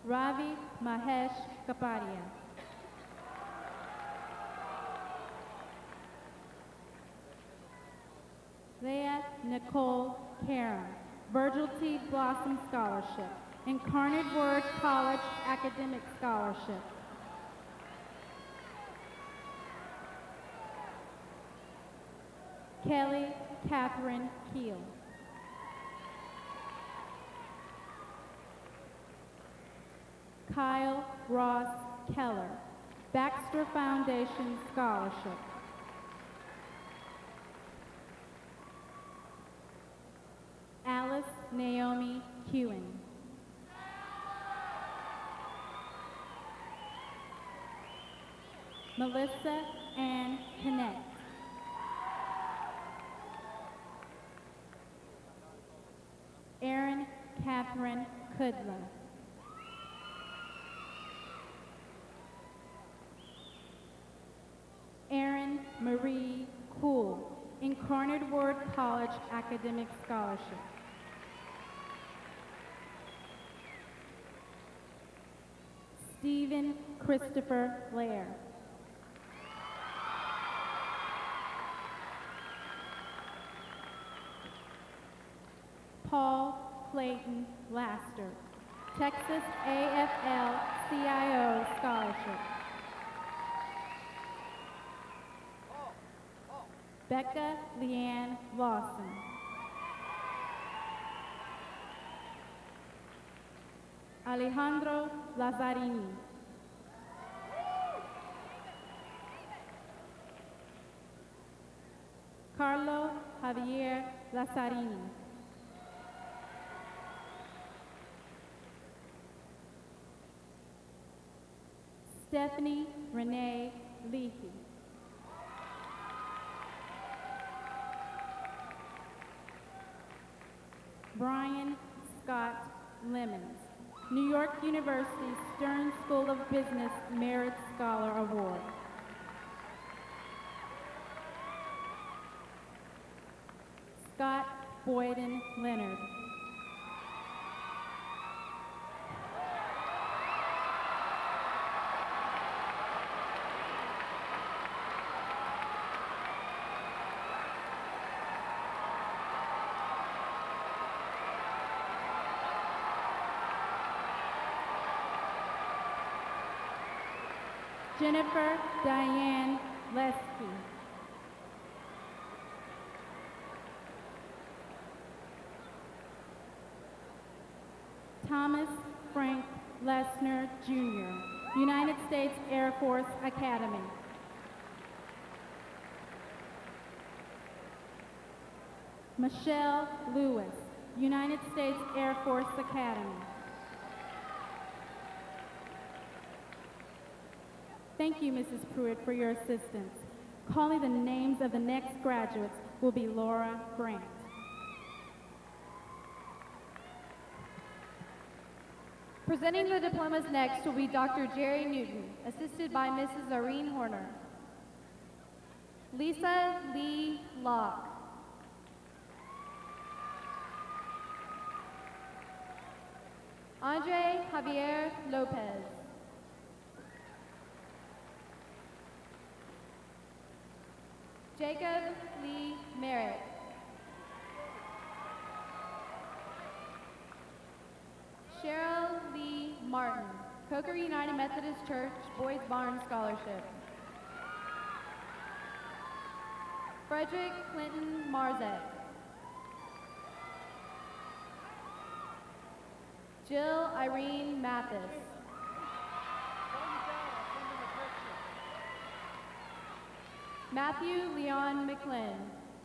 Ravi Mahesh Kapadia. Leah Nicole Karen, Virgil T. Blossom Scholarship, Incarnate Word College Academic Scholarship. Kelly Catherine Keel. Kyle Ross Keller, Baxter Foundation Scholarship. Alice Naomi Hewen. Melissa Ann Connect. Erin Catherine Kudla. Erin Marie Cool, Incarnate Word College Academic Scholarship. Stephen Christopher Lair. Paul Clayton Laster, Texas AFL-CIO Scholarship. Becca Leanne Lawson. Alejandro Lazzarini. Carlo Javier Lazzarini. Stephanie Renee Leahy. Brian Scott Lemons, New York University Stern School of Business Merit Scholar Award. Scott Boyden Leonard. Jennifer Diane Lesky. Thomas Frank Lesner, Jr., United States Air Force Academy. Michelle Lewis, United States Air Force Academy. Thank you, Mrs. Pruitt, for your assistance. Calling the names of the next graduates will be Laura Grant. Presenting the diplomas next will be Dr. Jerry Newton, assisted by Mrs. Irene Horner. Lisa Lee Locke. Andre Javier Lopez. Jacob Lee Merritt. Cheryl Lee Martin, Coker United Methodist Church Boys Barn Scholarship. Frederick Clinton Marzek. Jill Irene Mathis. Matthew Leon McLean,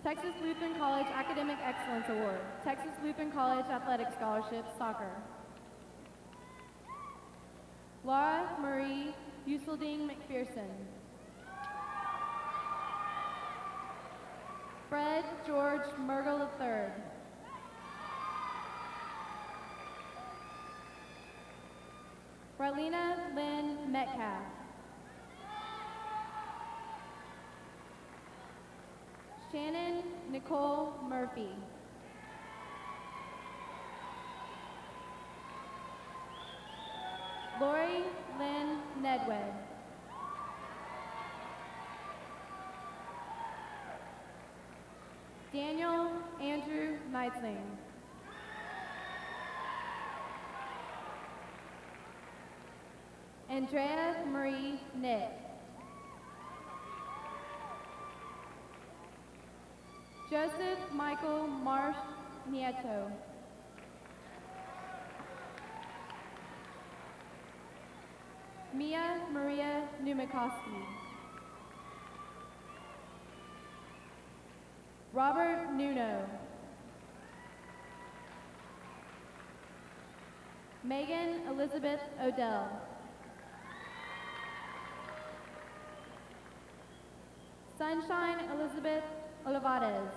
Texas Lutheran College Academic Excellence Award, Texas Lutheran College Athletic Scholarship, Soccer. Laura Marie Uselding McPherson. Fred George Mergel III. Rylena Lynn Metcalf. Shannon Nicole Murphy. Lori Lynn Nedwed. Daniel Andrew Knightsling. Andrea Marie Nick. Joseph Michael Marsh Nieto. Mia Maria Numikoski. Robert Nuno. Megan Elizabeth Odell. Sunshine Elizabeth Olivares,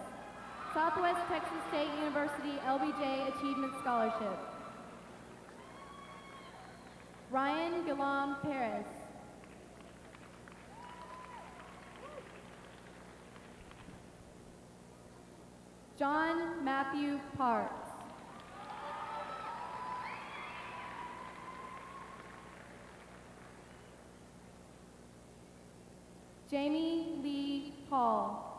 Southwest Texas State University LBJ Achievement Scholarship. Ryan Guillaume Perez. John Matthew Parks. Jamie Lee Hall.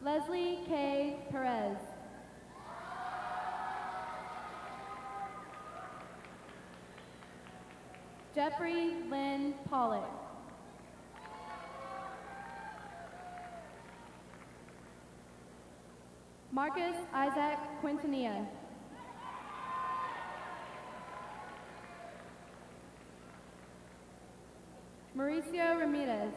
Leslie K. Perez. Jeffrey Lynn Pollock. Marcus Isaac Quintanilla. Mauricio Ramirez.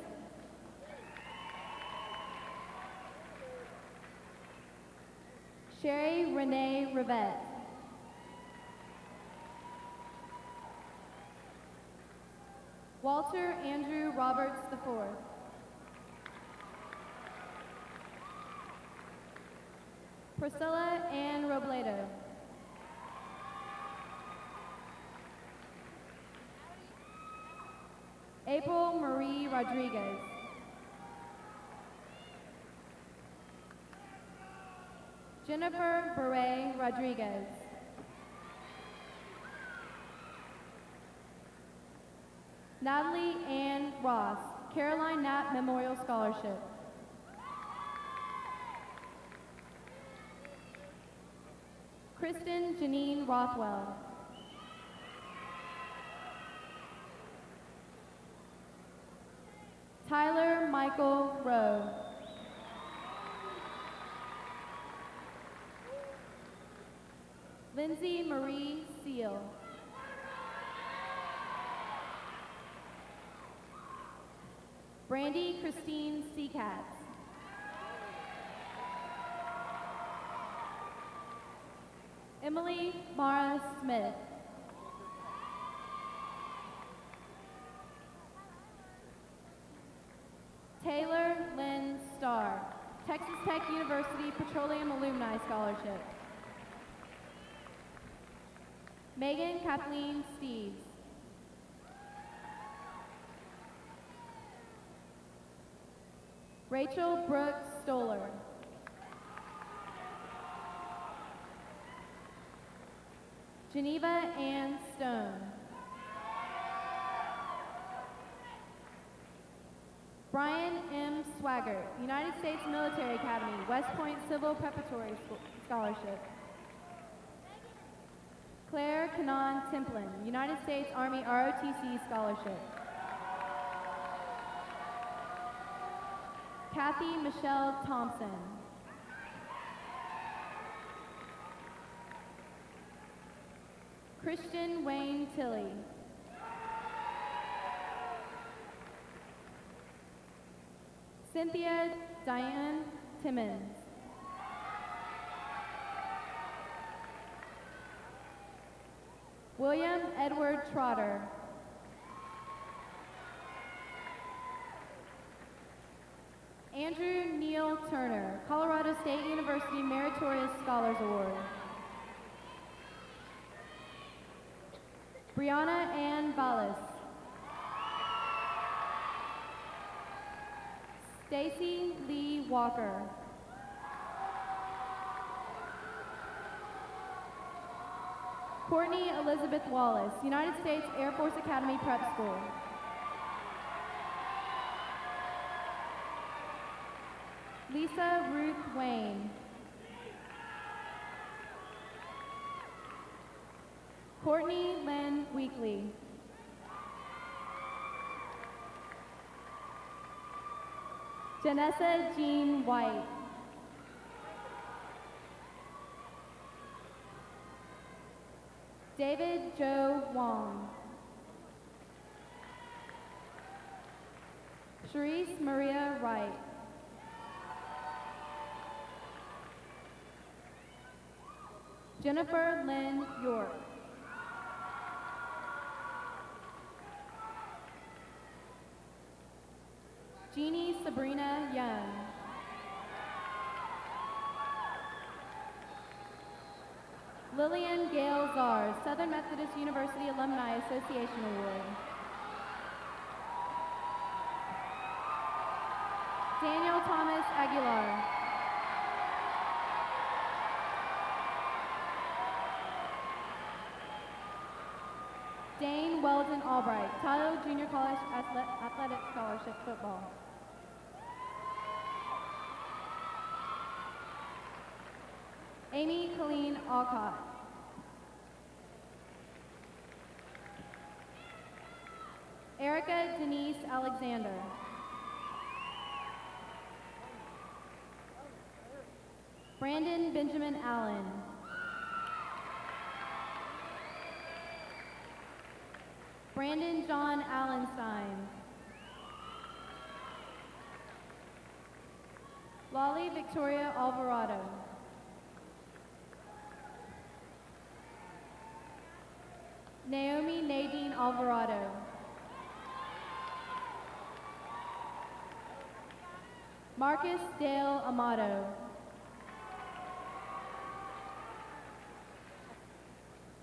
Sherry Renee Rivette. Walter Andrew Roberts IV. Priscilla Ann Robledo. April Marie Rodriguez. Jennifer Beret Rodriguez. Natalie Ann Ross, Caroline Knapp Memorial Scholarship. Kristen Janine Rothwell. Tyler Michael Rowe. Lindsay Marie Seal. Brandy Christine Seacatz. Emily Mara Smith. Taylor Lynn Starr, Texas Tech University Petroleum Alumni Scholarship. Megan Kathleen Steves. Rachel Brooke Stoller. Geneva Ann Stone. Brian M. Swaggart, United States Military Academy, West Point Civil Preparatory Scholarship. Claire Kanan Templin, United States Army ROTC Scholarship. Kathy Michelle Thompson. Christian Wayne Tilley. Cynthia Diane Timmons. William Edward Trotter. Andrew Neil Turner, Colorado State University Meritorious Scholars Award. Brianna Ann Vallis. Stacy Lee Walker. Courtney Elizabeth Wallace, United States Air Force Academy Prep School. Lisa Ruth Wayne. Courtney Lynn Weekly. Janessa Jean White. David Joe Wong. Sharice Maria Wright. Jennifer Lynn York. Jeannie Sabrina Young. Lillian Gail Zars, Southern Methodist University Alumni Association Award. Daniel Thomas Aguilar. Dane Weldon Albright, Tyler Junior College Athletic Scholarship Football. Amy Colleen Alcott. Erica Denise Alexander. Brandon Benjamin Allen. Brandon John Allenstein. Lolly Victoria Alvarado. Naomi Nadine Alvarado. Marcus Dale Amato.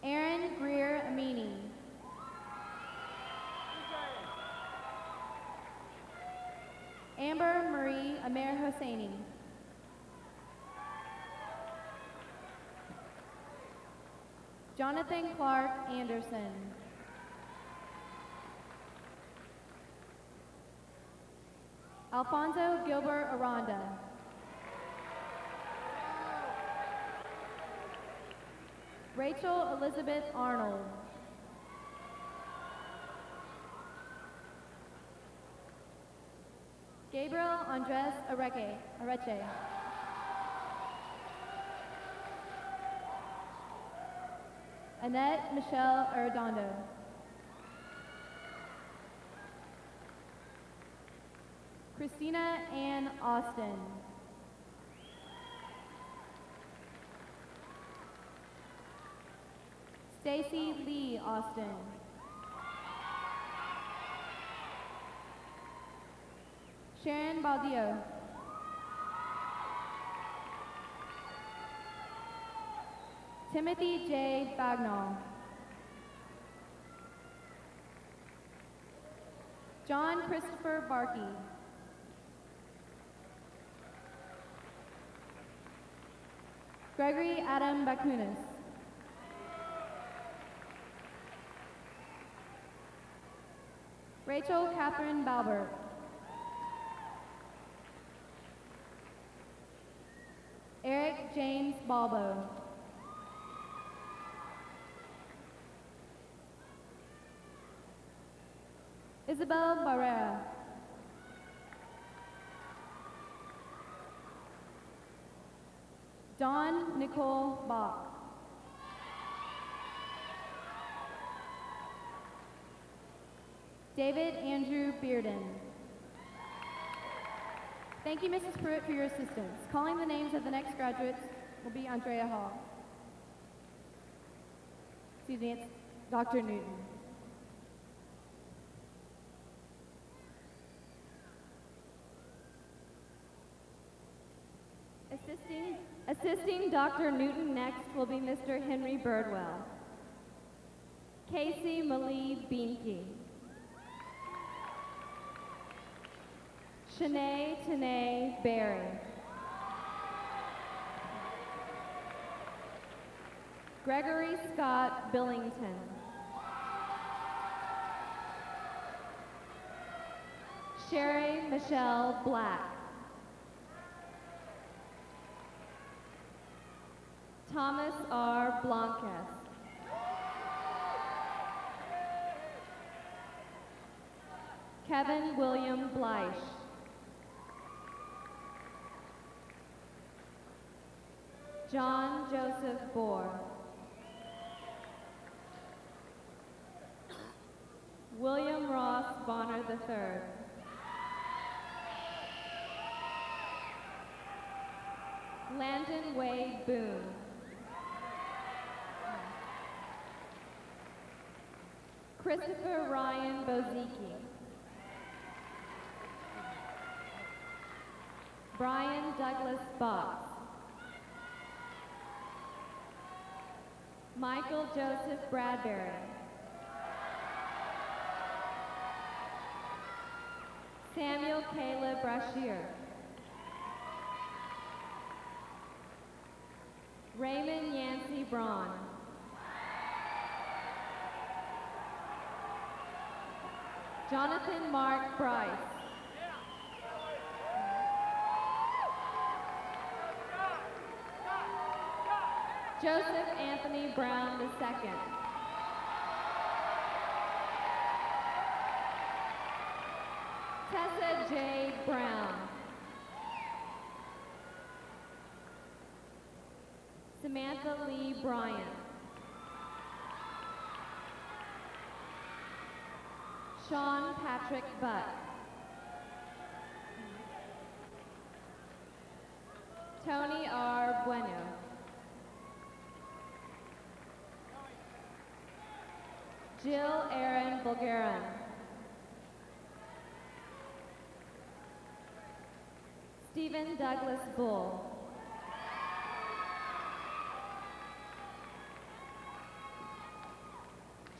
Aaron Greer Amini. Amber Marie Amer Hosseini. Jonathan Clark Anderson. Alfonso Gilbert Aranda. Rachel Elizabeth Arnold. Gabriel Andres Areche. Annette Michelle Arredondo. Christina Ann Austin. Stacy Lee Austin. Sharon Baldillo. Timothy J. Bagnall. John Christopher Barkey. Gregory Adam Bakunis. Rachel Catherine Balbert. Eric James Balbo. Isabel Barrera. Dawn Nicole Bach. David Andrew Bearden. Thank you, Mrs. Pruitt, for your assistance. Calling the names of the next graduates will be Andrea Hall. Excuse me, it's Dr. Newton. Assisting Dr. Newton next will be Mr. Henry Birdwell. Casey Malie Beanke. Shanae Tanae Berry. Gregory Scott Billington. Sherry Michelle Black. Thomas R. Blancas. Kevin William Bleish. John Joseph Bohr. William Ross Bonner III. Landon Wade Boone. Christopher Ryan Bozicki. Brian Douglas Box. Michael Joseph Bradbury. Samuel Caleb Brashear. Raymond Yancey Braun. Jonathan Mark Bryce. Joseph Anthony Brown II. Tessa J. Brown. Samantha Lee Bryant. Sean Patrick Butt. Tony R. Bueno. Jill Erin Bulgarin. Stephen Douglas Bull.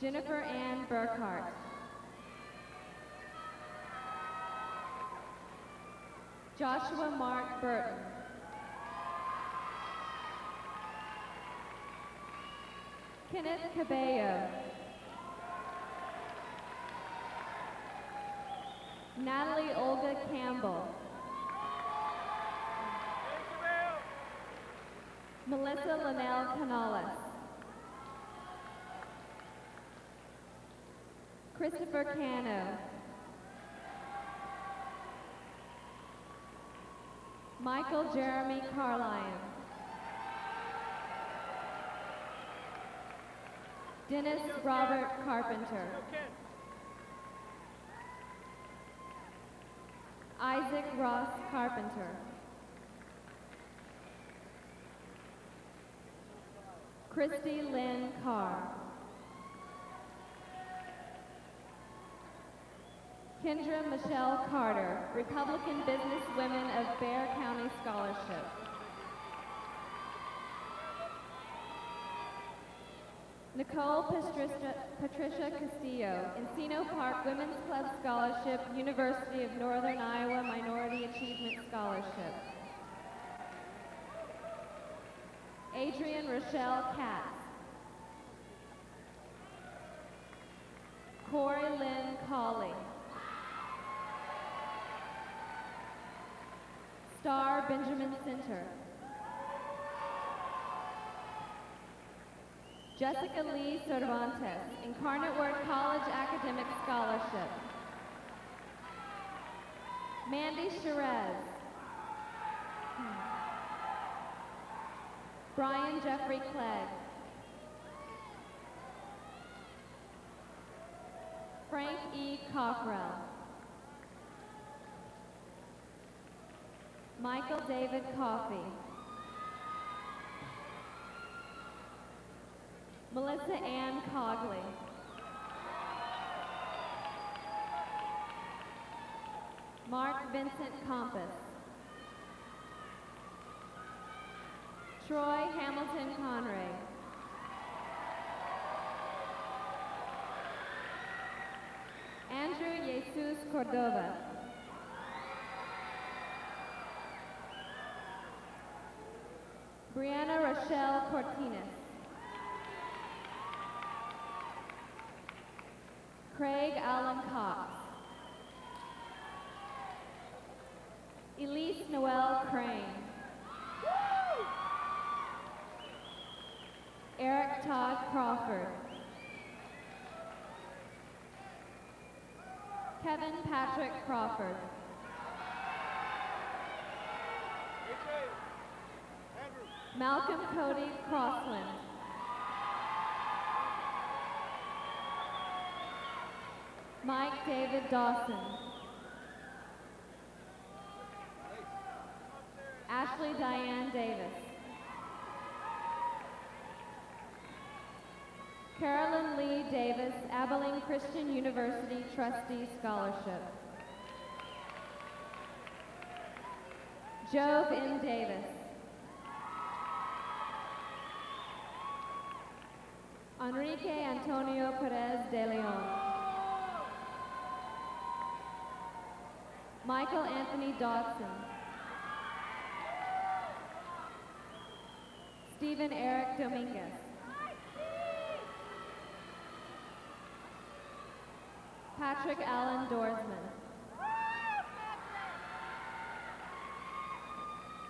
Jennifer Ann Burkhart. Joshua Mark Burton. Kenneth Cabello. Natalie Olga Campbell. Melissa Linnell Canales. Christopher Cano. Michael Jeremy Carline. Dennis Robert Carpenter. Isaac Ross Carpenter. Christy Lynn Carr. Kendra Michelle Carter, Republican Businesswomen of Bexar County Scholarship. Nicole Patricia Castillo, Encino Park Women's Club Scholarship, University of Northern Iowa Minority Achievement Scholarship. Adrian Rochelle Katz. Corey Lynn Cawley. Star Benjamin Center. Jessica Lee Cervantes, Incarnate Word College Academic Scholarship. Mandy Sherez. Brian Jeffrey Clegg. Frank E. Cockrell. Michael David Coffey. Melissa Ann Cogley. Mark Vincent Compass. Troy Hamilton Conray. Andrew Jesus Cordova. Brianna Rochelle Cortines. Craig Allen Cox. Elise Noel Crane. Eric Todd Crawford. Kevin Patrick Crawford. Malcolm Cody Crossland. Mike David Dawson. Ashley Diane Davis. Carolyn Lee Davis, Abilene Christian University Trustee Scholarship. Jove N. Davis. Enrique Antonio Perez de Leon. Michael Anthony Dodson. Stephen Eric Dominguez. Patrick Allen Dorsman.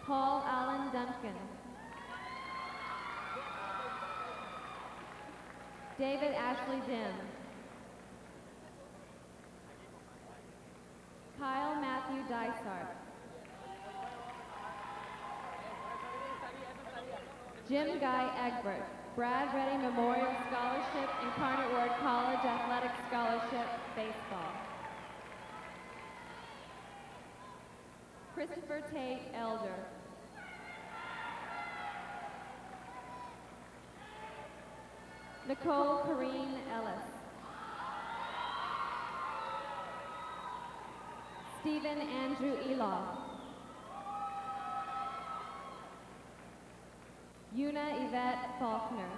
Paul Allen Duncan. David Ashley Dim. Kyle Matthew Dysart. Jim Guy Egbert, Brad Reddy Memorial Scholarship, Incarnate Word College Athletic Scholarship, Baseball. Christopher Tate Elder. Nicole Corrine Ellis. Stephen Andrew Eloff. Una Yvette Faulkner.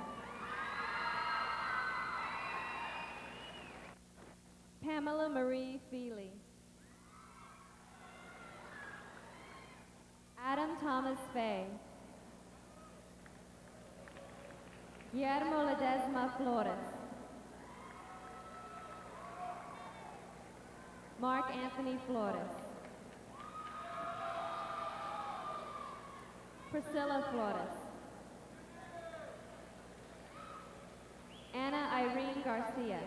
Pamela Marie Feely. Adam Thomas Fay. Guillermo Ledesma Flores. Mark Anthony Flores. Priscilla Flores. Anna Irene Garcia.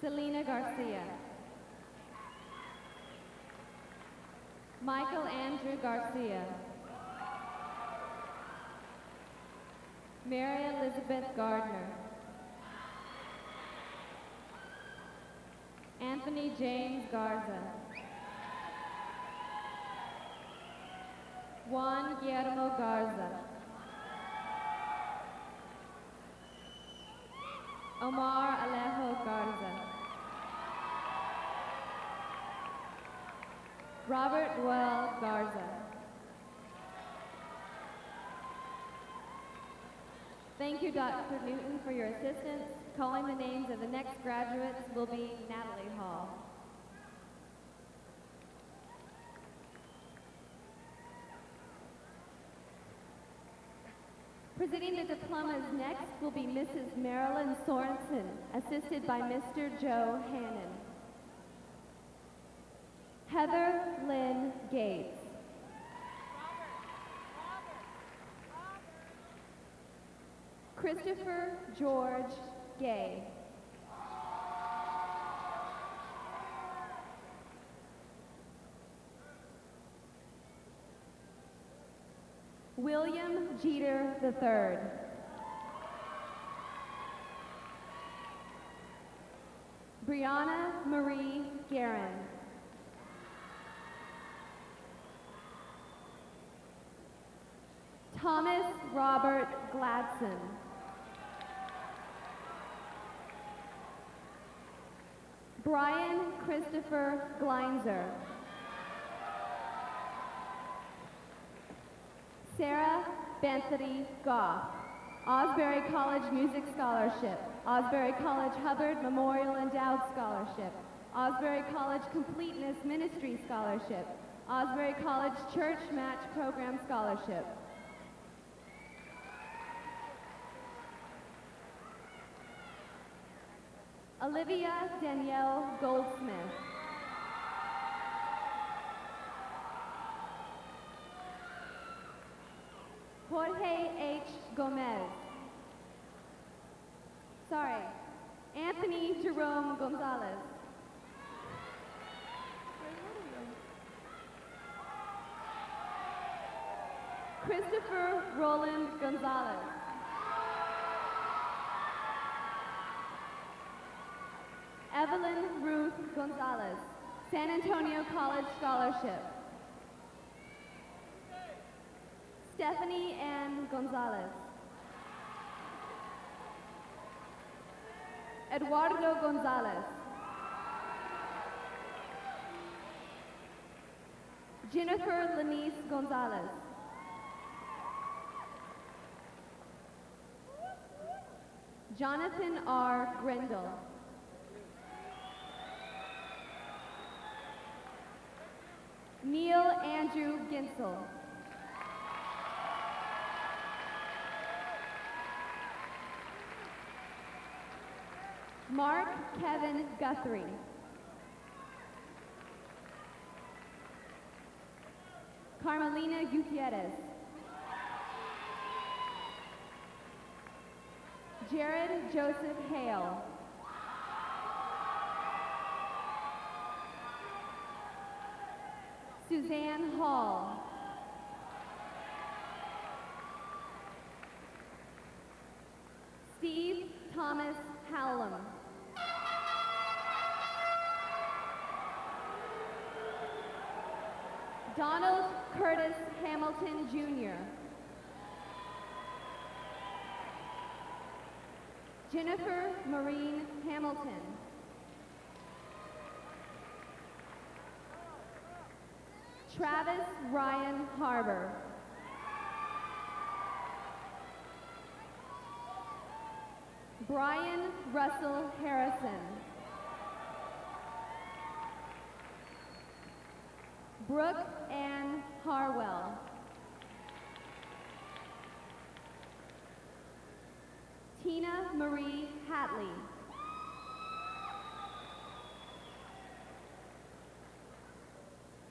Selena Garcia. Michael Andrew Garcia. Mary Elizabeth Gardner. Anthony James Garza. Juan Guillermo Garza. Omar Alejo Garza. Robert Well Garza. Thank you, Dr. Newton, for your assistance. Calling the names of the next graduates will be Natalie Hall. Presenting the diplomas next will be Mrs. Marilyn Sorensen, assisted by Mr. Joe Hannon. Heather Lynn Gates. Christopher George Gay. William Jeter III. Brianna Marie Guerin. Thomas Robert Gladson. Brian Christopher Gleinzer. Sarah Bethany Goff, Osbury College Music Scholarship, Osbury College Hubbard Memorial Endowed Scholarship, Osbury College Completeness Ministry Scholarship, Osbury College Church Match Program Scholarship. Olivia Danielle Goldsmith. Jorge H. Gomez. Sorry, Anthony Jerome Gonzalez. Christopher Roland Gonzalez. Evelyn Ruth Gonzalez, San Antonio College Scholarship. Stephanie Ann Gonzalez. Eduardo Gonzalez. Jennifer Lenice Gonzalez. Jonathan R. Grindle. Neil Andrew Ginsel. Mark Kevin Guthrie. Carmelina Gutierrez. Jared Joseph Hale. Suzanne Hall. Steve Thomas Hallam. Donald Curtis Hamilton, Jr. Jennifer Maureen Hamilton. Travis Ryan Harbor. Brian Russell Harrison. Brooke Ann Harwell. Tina Marie Hatley.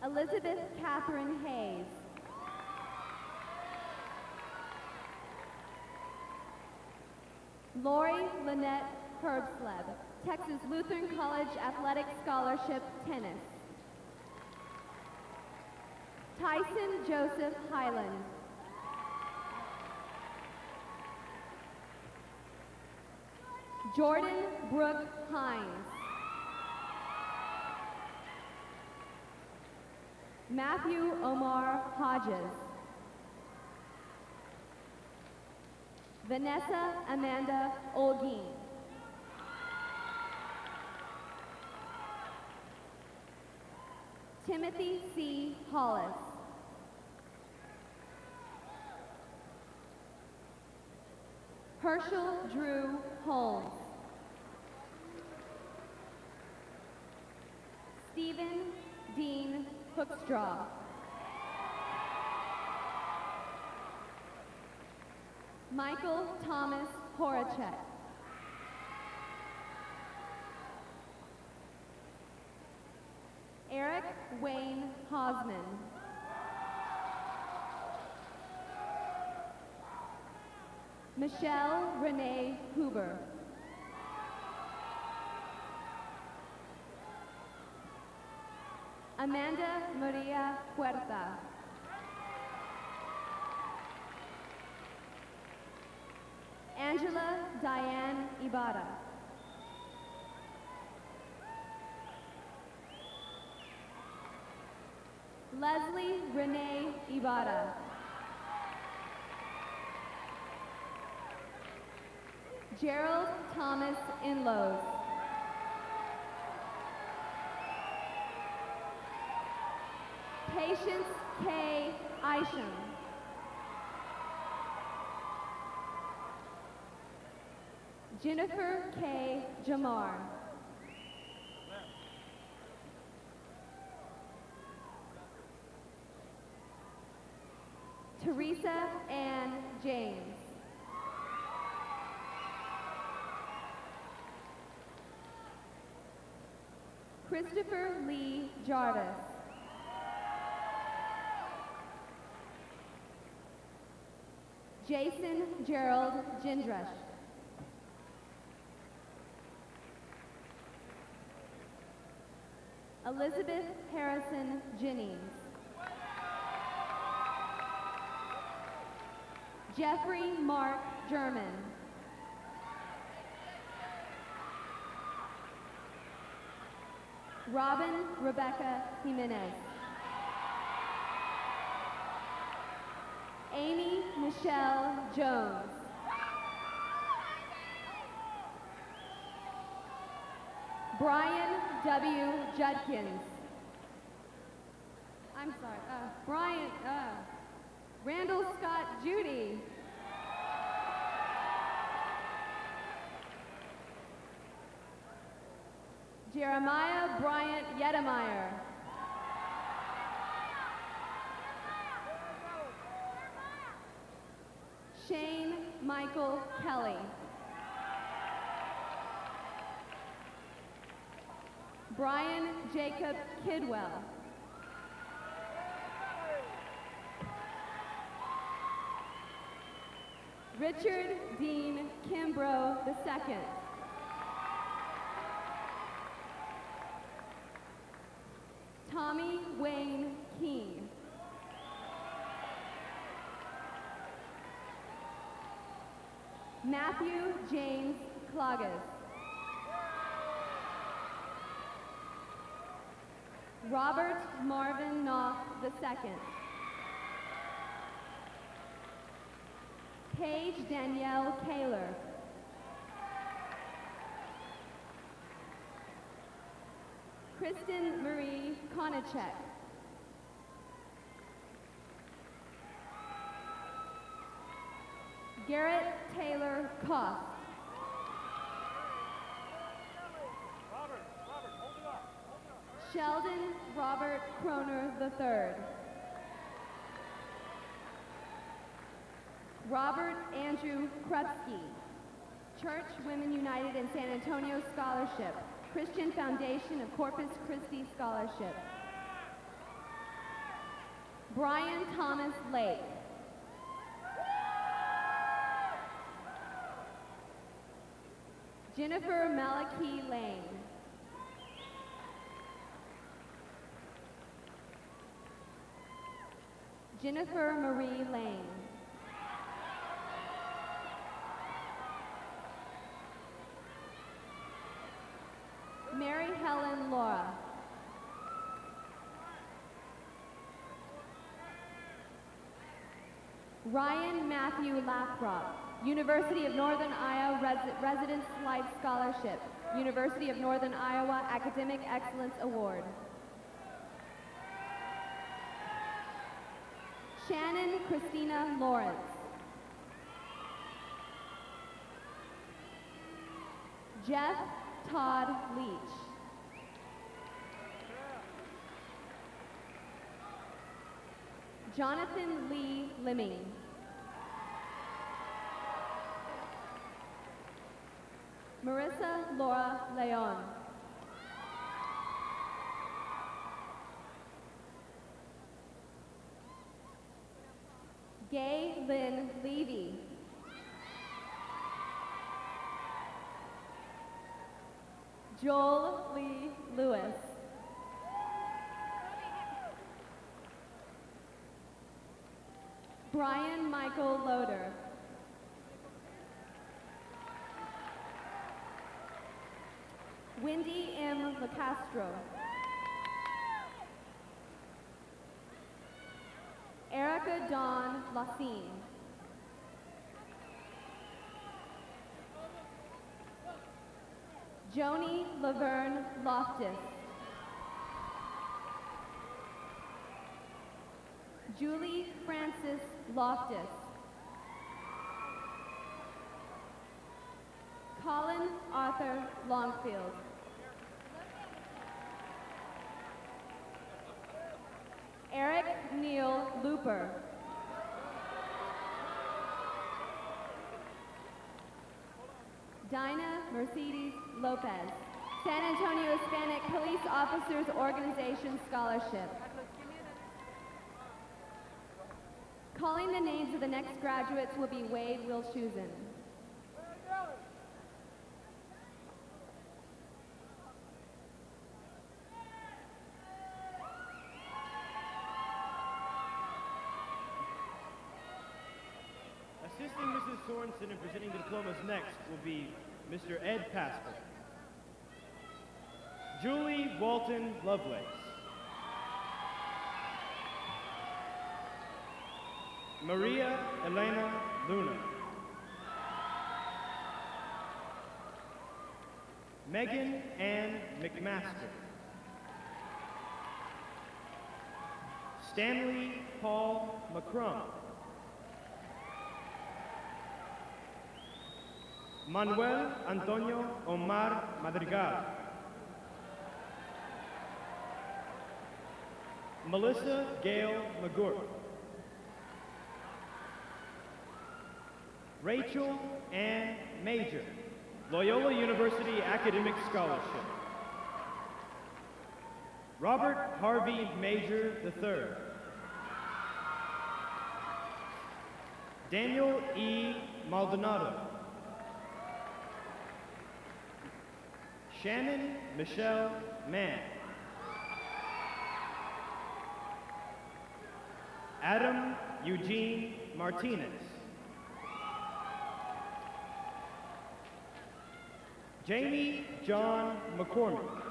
Elizabeth Catherine Hayes. Lori Lynette Herbsleb, Texas Lutheran College Athletic Scholarship, Tennis. Tyson Joseph Highland. Jordan Brooke Hines. Matthew Omar Hodges. Vanessa Amanda Olguin. Timothy C. Hollis. Herschel Drew Holmes. Stephen Dean Hookstraw. Michael Thomas Horacek. Eric Wayne Hosman. Michelle Renee Huber. Amanda Maria Huerta. Angela Diane Ibarra. Leslie Renee Ibarra. Gerald Thomas Inlows. Patience K. Isham. Jennifer K. Jamar. Teresa Ann James. Christopher Lee Jarvis. Jason Gerald Gindrush. Elizabeth Harrison Jennings. Jeffrey Mark German. Robin Rebecca Jimenez. Amy Michelle Jones. Brian W. Judkins. I'm sorry, Randall Scott Judy. Jeremiah Bryant Yedemeyer. Shane Michael Kelly. Brian Jacob Kidwell. Richard Dean Kimbrough II. Tommy Wayne Keene. Matthew James Cloggis. Robert Marvin Knopf II. Paige Danielle Kaler. Kristen Marie Konachek. Garrett Taylor Koff. Sheldon Robert Kroner III. Robert Andrew Krutsky. Church Women United in San Antonio Scholarship. Christian Foundation of Corpus Christi Scholarship. Brian Thomas Lake. Jennifer Malachi Lane. Jennifer Marie Lane. Mary Helen Laura. Ryan Matthew Lathrop, University of Northern Iowa Residence Life Scholarship, University of Northern Iowa Academic Excellence Award. Shannon Christina Lawrence. Jeff Todd Leach. Jonathan Lee Limming. Marissa Laura Leon. Gay Lynn Levy. Joel Lee Lewis. Brian Michael Loader. Wendy M. LaCastro. Erica Dawn Lassine. Joni Laverne Loftus. Julie Francis Loftus. Colin Arthur Longfield. Eric Neil Looper. Dinah Mercedes Lopez. San Antonio Hispanic Police Officers Organization Scholarship. Calling the names of the next graduates will be Wade Wilshusen. Assisting Mrs. Sorensen in presenting the diplomas next will be Mr. Ed Pascal. Julie Walton Lovelace. Maria Elena Luna. Megan Ann McMaster. Stanley Paul McCrum. Manuel Antonio Omar Madrigal. Melissa Gail McGurk. Rachel Ann Major, Loyola University Academic Scholarship. Robert Harvey Major III. Daniel E. Maldonado. Shannon Michelle Mann. Adam Eugene Martinez. Jamie John McCormick.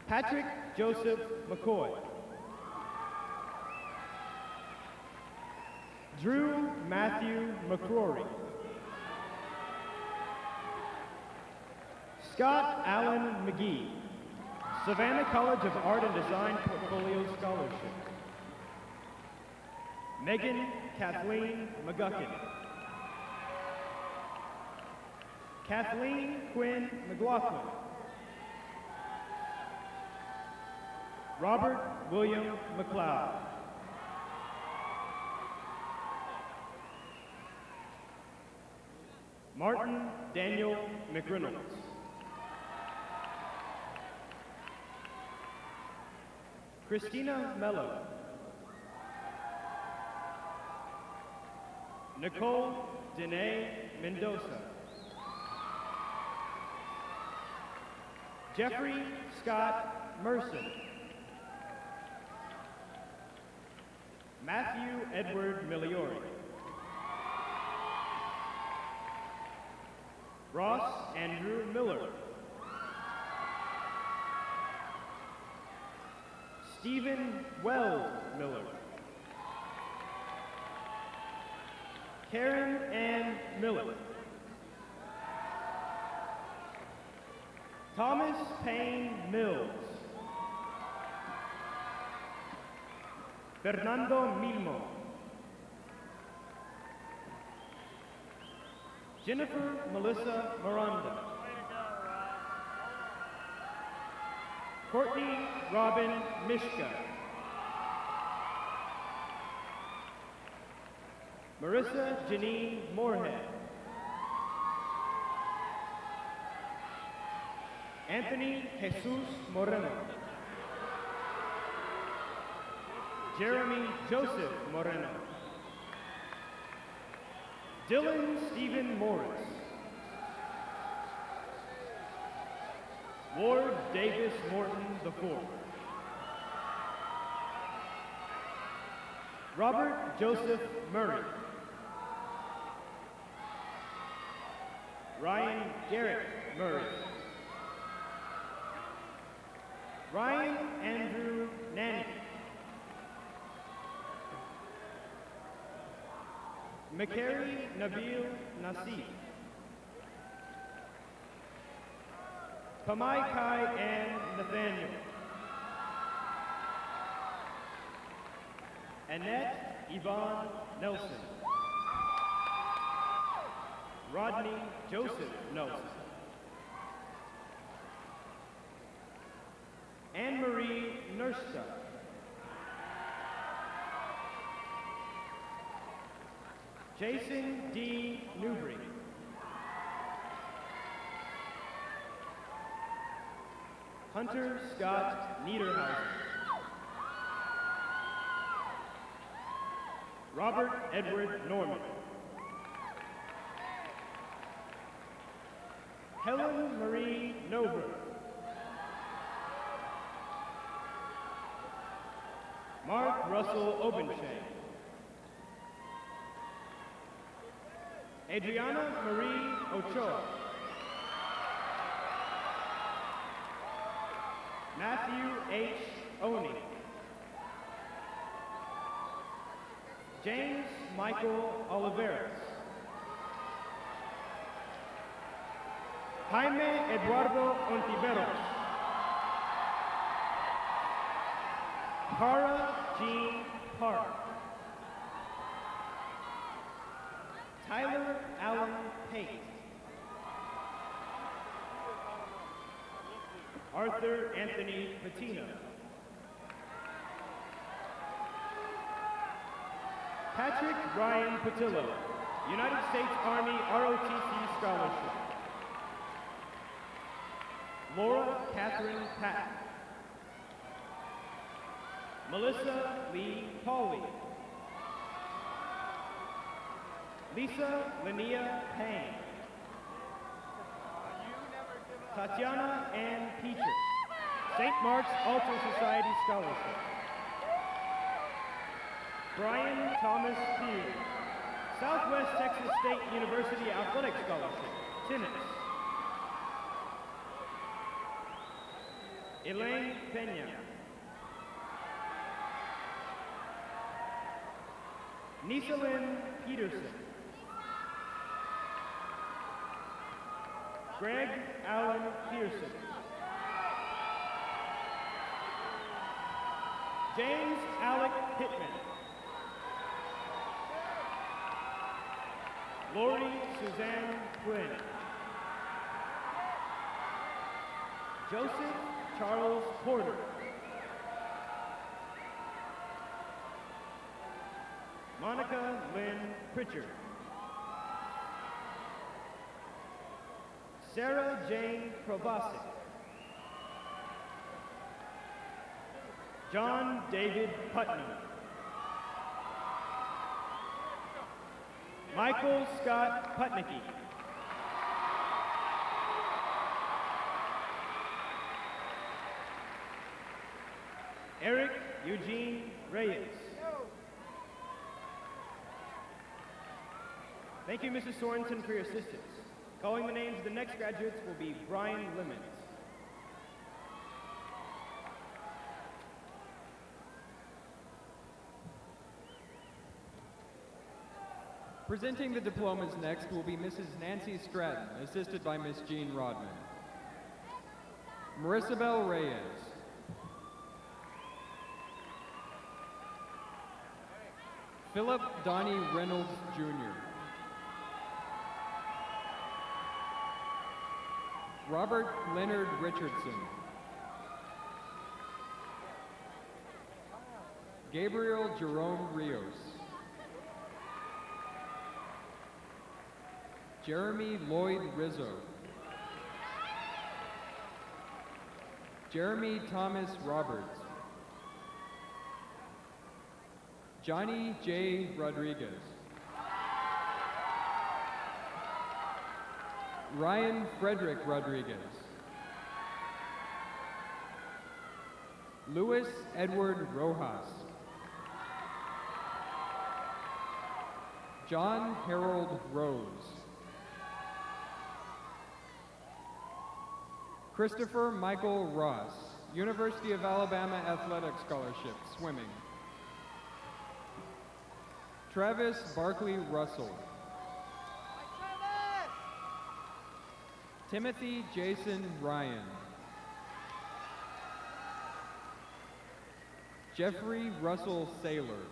Patrick Joseph McCoy. Drew Matthew McCrory. Scott Allen McGee, Savannah College of Art and Design Portfolio Scholarship. Megan Kathleen McGuckin. Kathleen Quinn McLaughlin. Robert William McLeod. Martin Daniel McReynolds. Christina Mello. Nicole Dene Mendoza. Jeffrey Scott Mercer. Matthew Edward Miliori. Ross Andrew Miller. Stephen Wells Miller. Karen Ann Miller. Thomas Payne Mills. Fernando Milmo. Jennifer Melissa Miranda. Courtney Robin Mishka. Marissa Janine Moorhead. Anthony Jesus Moreno. Jeremy Joseph Moreno. Dylan Stephen Morris. Ward Davis Morton IV. Robert Joseph Murray. Ryan Garrett Murray. Ryan Andrew Nanny. McCary Nabil Nasif. Pamai Kai Ann Nathaniel. Annette Yvonne Nelson. Rodney Joseph Nelson. Anne-Marie Nursta. Jason D. Newbury. Hunter Scott Niederhausen. Robert Edward Norman. Helen Marie Nober. Mark Russell Obenshain. Adriana Marie Ochoa. Matthew H. Oney. James Michael Oliveras. Jaime Eduardo Ontiveros. Cara Jean Park. Tyler Allen Pate. Arthur Anthony Patino. Patrick Ryan Patillo, United States Army ROTC Scholarship. Laura Catherine Patton. Melissa Lee Pauline. Lisa Linnea Payne. Tatiana Ann Peacher, St. Mark's Altar Society Scholarship. Brian Thomas Field, Southwest Texas State University Athletic Scholarship, tennis. Elaine Pena. Nisalyn Peterson. Greg Allen Pearson. James Alec Pittman. Lori Suzanne Quinn. Joseph Charles Porter. Monica Lynn Pritchard. Sarah Jane Provasic. John David Putnam. Michael Scott Putnicki. Eric Eugene Reyes. Thank you, Mrs. Sorensen, for your assistance. Calling the names of the next graduates will be Brian Lemons. Presenting the diplomas next will be Mrs. Nancy Stratton, assisted by Miss Jean Rodman. Marissabel Reyes. Philip Donnie Reynolds, Jr. Robert Leonard Richardson. Gabriel Jerome Rios. Jeremy Lloyd Rizzo. Jeremy Thomas Roberts. Johnny J. Rodriguez. Ryan Frederick Rodriguez. Louis Edward Rojas. John Harold Rose. Christopher Michael Ross, University of Alabama Athletic Scholarship, swimming. Travis Barkley Russell. Timothy Jason Ryan. Jeffrey Russell Saylor.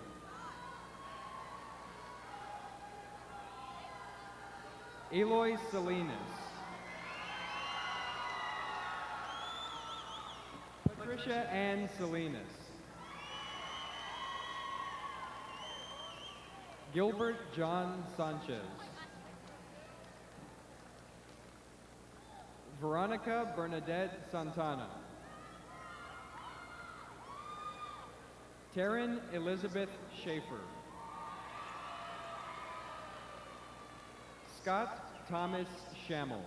Eloy Salinas. Patricia Ann Salinas. Gilbert John Sanchez. Veronica Bernadette Santana. Taryn Elizabeth Schaefer. Scott Thomas Schammel.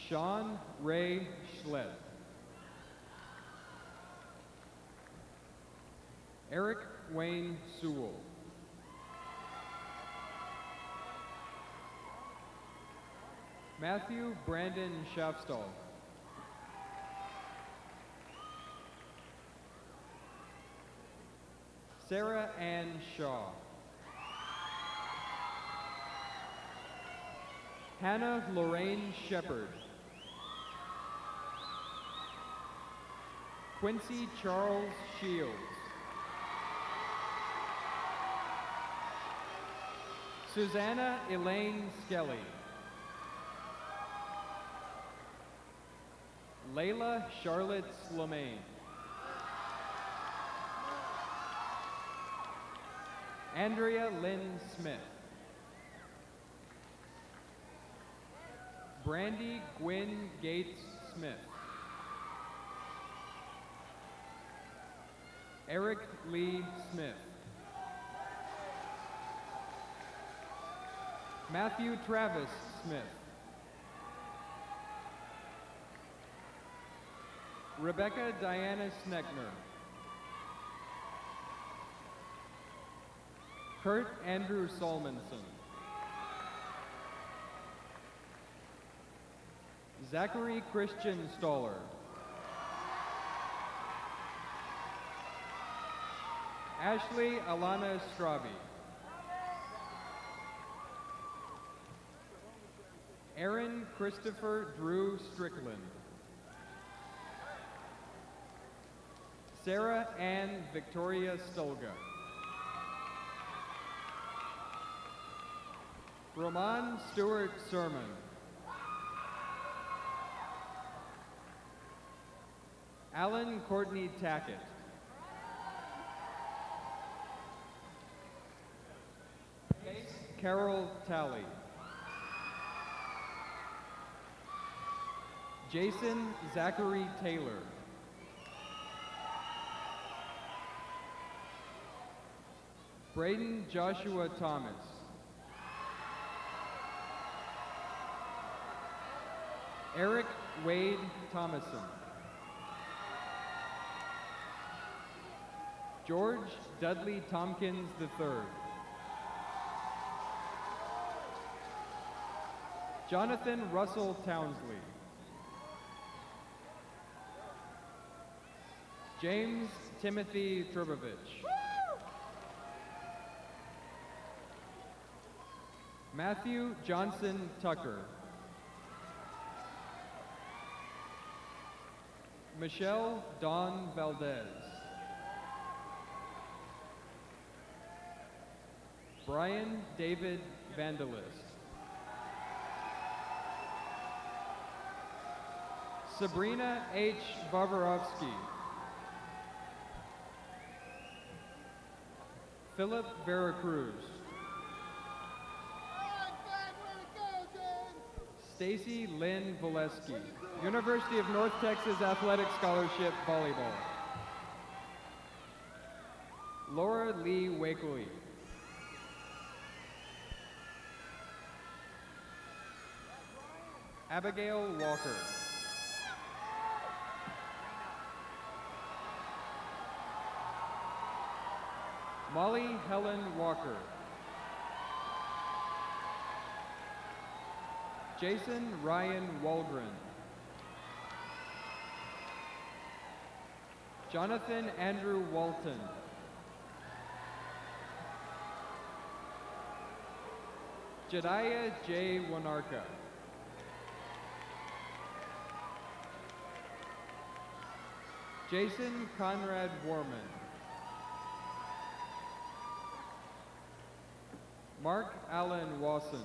Sean Ray Schlett. Eric Wayne Sewell. Matthew Brandon Schaffstall. Sarah Ann Shaw. Hannah Lorraine Shepard. Quincy Charles Shields. Susanna Elaine Skelly. Layla Charlotte Slamain. Andrea Lynn Smith. Brandy Gwynn Gates Smith. Eric Lee Smith. Matthew Travis Smith. Rebecca Diana Sneckner. Kurt Andrew Solmonson. Zachary Christian Stoller. Ashley Alana Straby. Aaron Christopher Drew Strickland. Sarah Ann Victoria Stolga. Roman Stewart Sermon. Alan Courtney Tackett. Carol Talley. Jason Zachary Taylor. Braden Joshua Thomas. Eric Wade Thomason. George Dudley Tompkins III. Jonathan Russell Townsley. James Timothy Trubovich. Matthew Johnson Tucker. Michelle Dawn Valdez. Brian David Vandalist. Sabrina H. Varvarovsky. Philip Veracruz. Stacy Lynn Valesky, University of North Texas Athletic Scholarship Volleyball. Laura Lee Wakely. Abigail Walker. Molly Helen Walker. Jason Ryan Walgren. Jonathan Andrew Walton. Jediah J. Wanarka. Jason Conrad Warman. Mark Allen Wasson.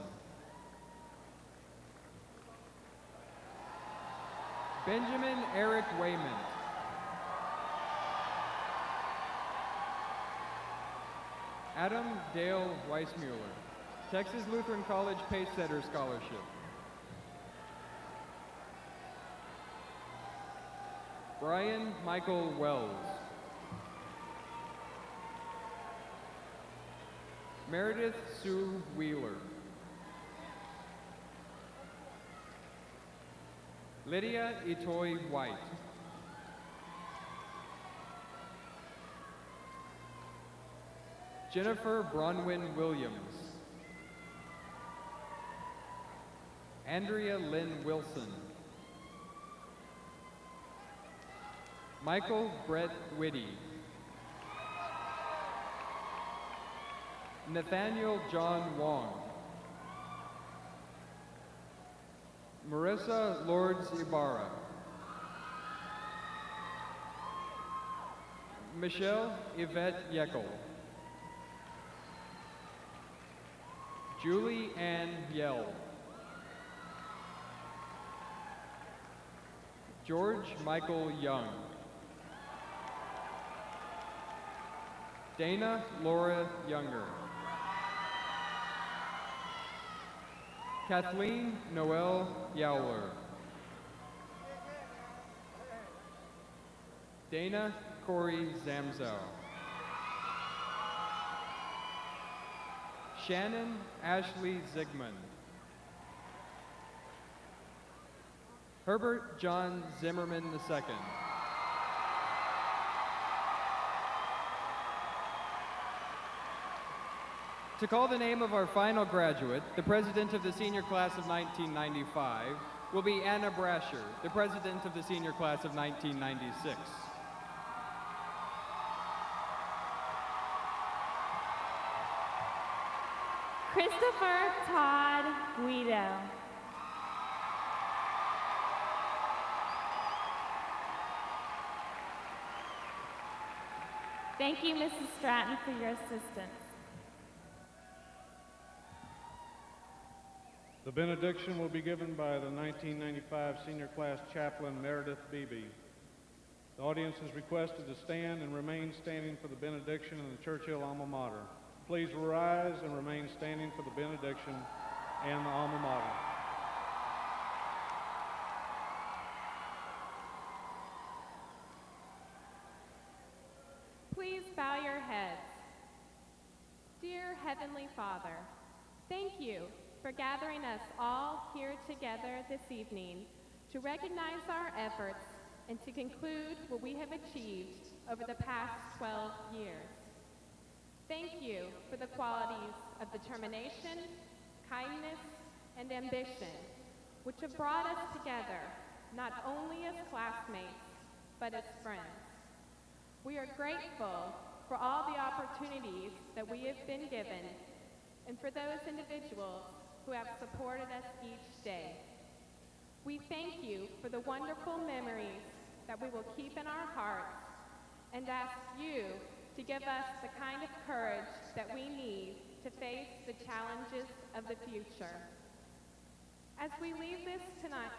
Benjamin Eric Wayman. Adam Dale Weissmuller, Texas Lutheran College Pacesetter Scholarship. Brian Michael Wells. Meredith Sue Wheeler. Lydia Itoy White. Jennifer Bronwyn Williams. Andrea Lynn Wilson. Michael Brett Whitty. Nathaniel John Wong. Marissa Lords Ibarra. Michelle Yvette Yeckel. Julie Ann Yell. George Michael Young. Dana Laura Younger. Kathleen Noel Yowler. Dana Corey Zamzow. Shannon Ashley Zigmund. Herbert John Zimmerman II. To call the name of our final graduate, the president of the senior class of 1995 will be Anna Brasher, the president of the senior class of 1996. Christopher Todd Guido. Thank you, Mrs. Stratton, for your assistance. The benediction will be given by the 1995 senior class chaplain, Meredith Beebe. The audience is requested to stand and remain standing for the benediction in the Churchill alma mater. Please rise and remain standing for the benediction and the alma mater. Please bow your heads. Dear Heavenly Father, thank you for gathering us all here together this evening to recognize our efforts and to conclude what we have achieved over the past 12 years. Thank you for the qualities of determination, kindness, and ambition, which have brought us together, not only as classmates, but as friends. We are grateful for all the opportunities that we have been given and for those individuals who have supported us each day. We thank you for the wonderful memories that we will keep in our hearts and ask you to give us the kind of courage that we need to face the challenges of the future. As we leave this tonight,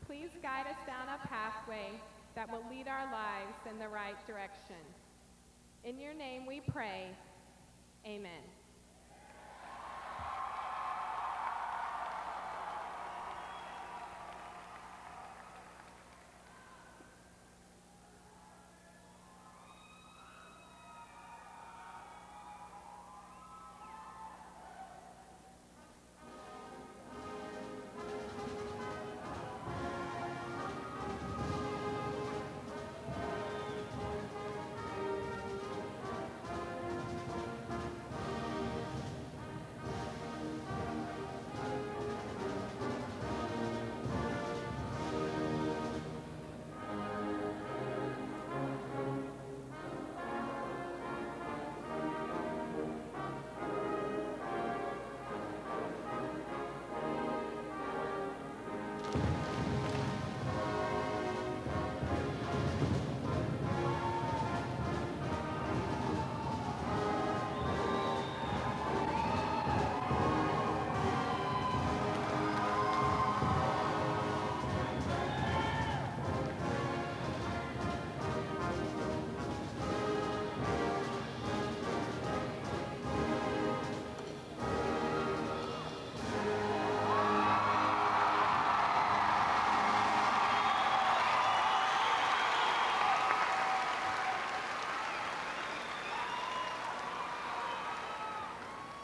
please guide us down a pathway that will lead our lives in the right direction. In your name we pray, amen.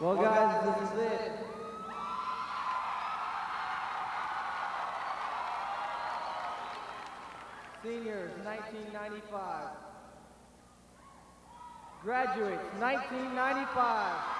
Well, guys, this is it. Seniors, 1995. Graduates, 1995.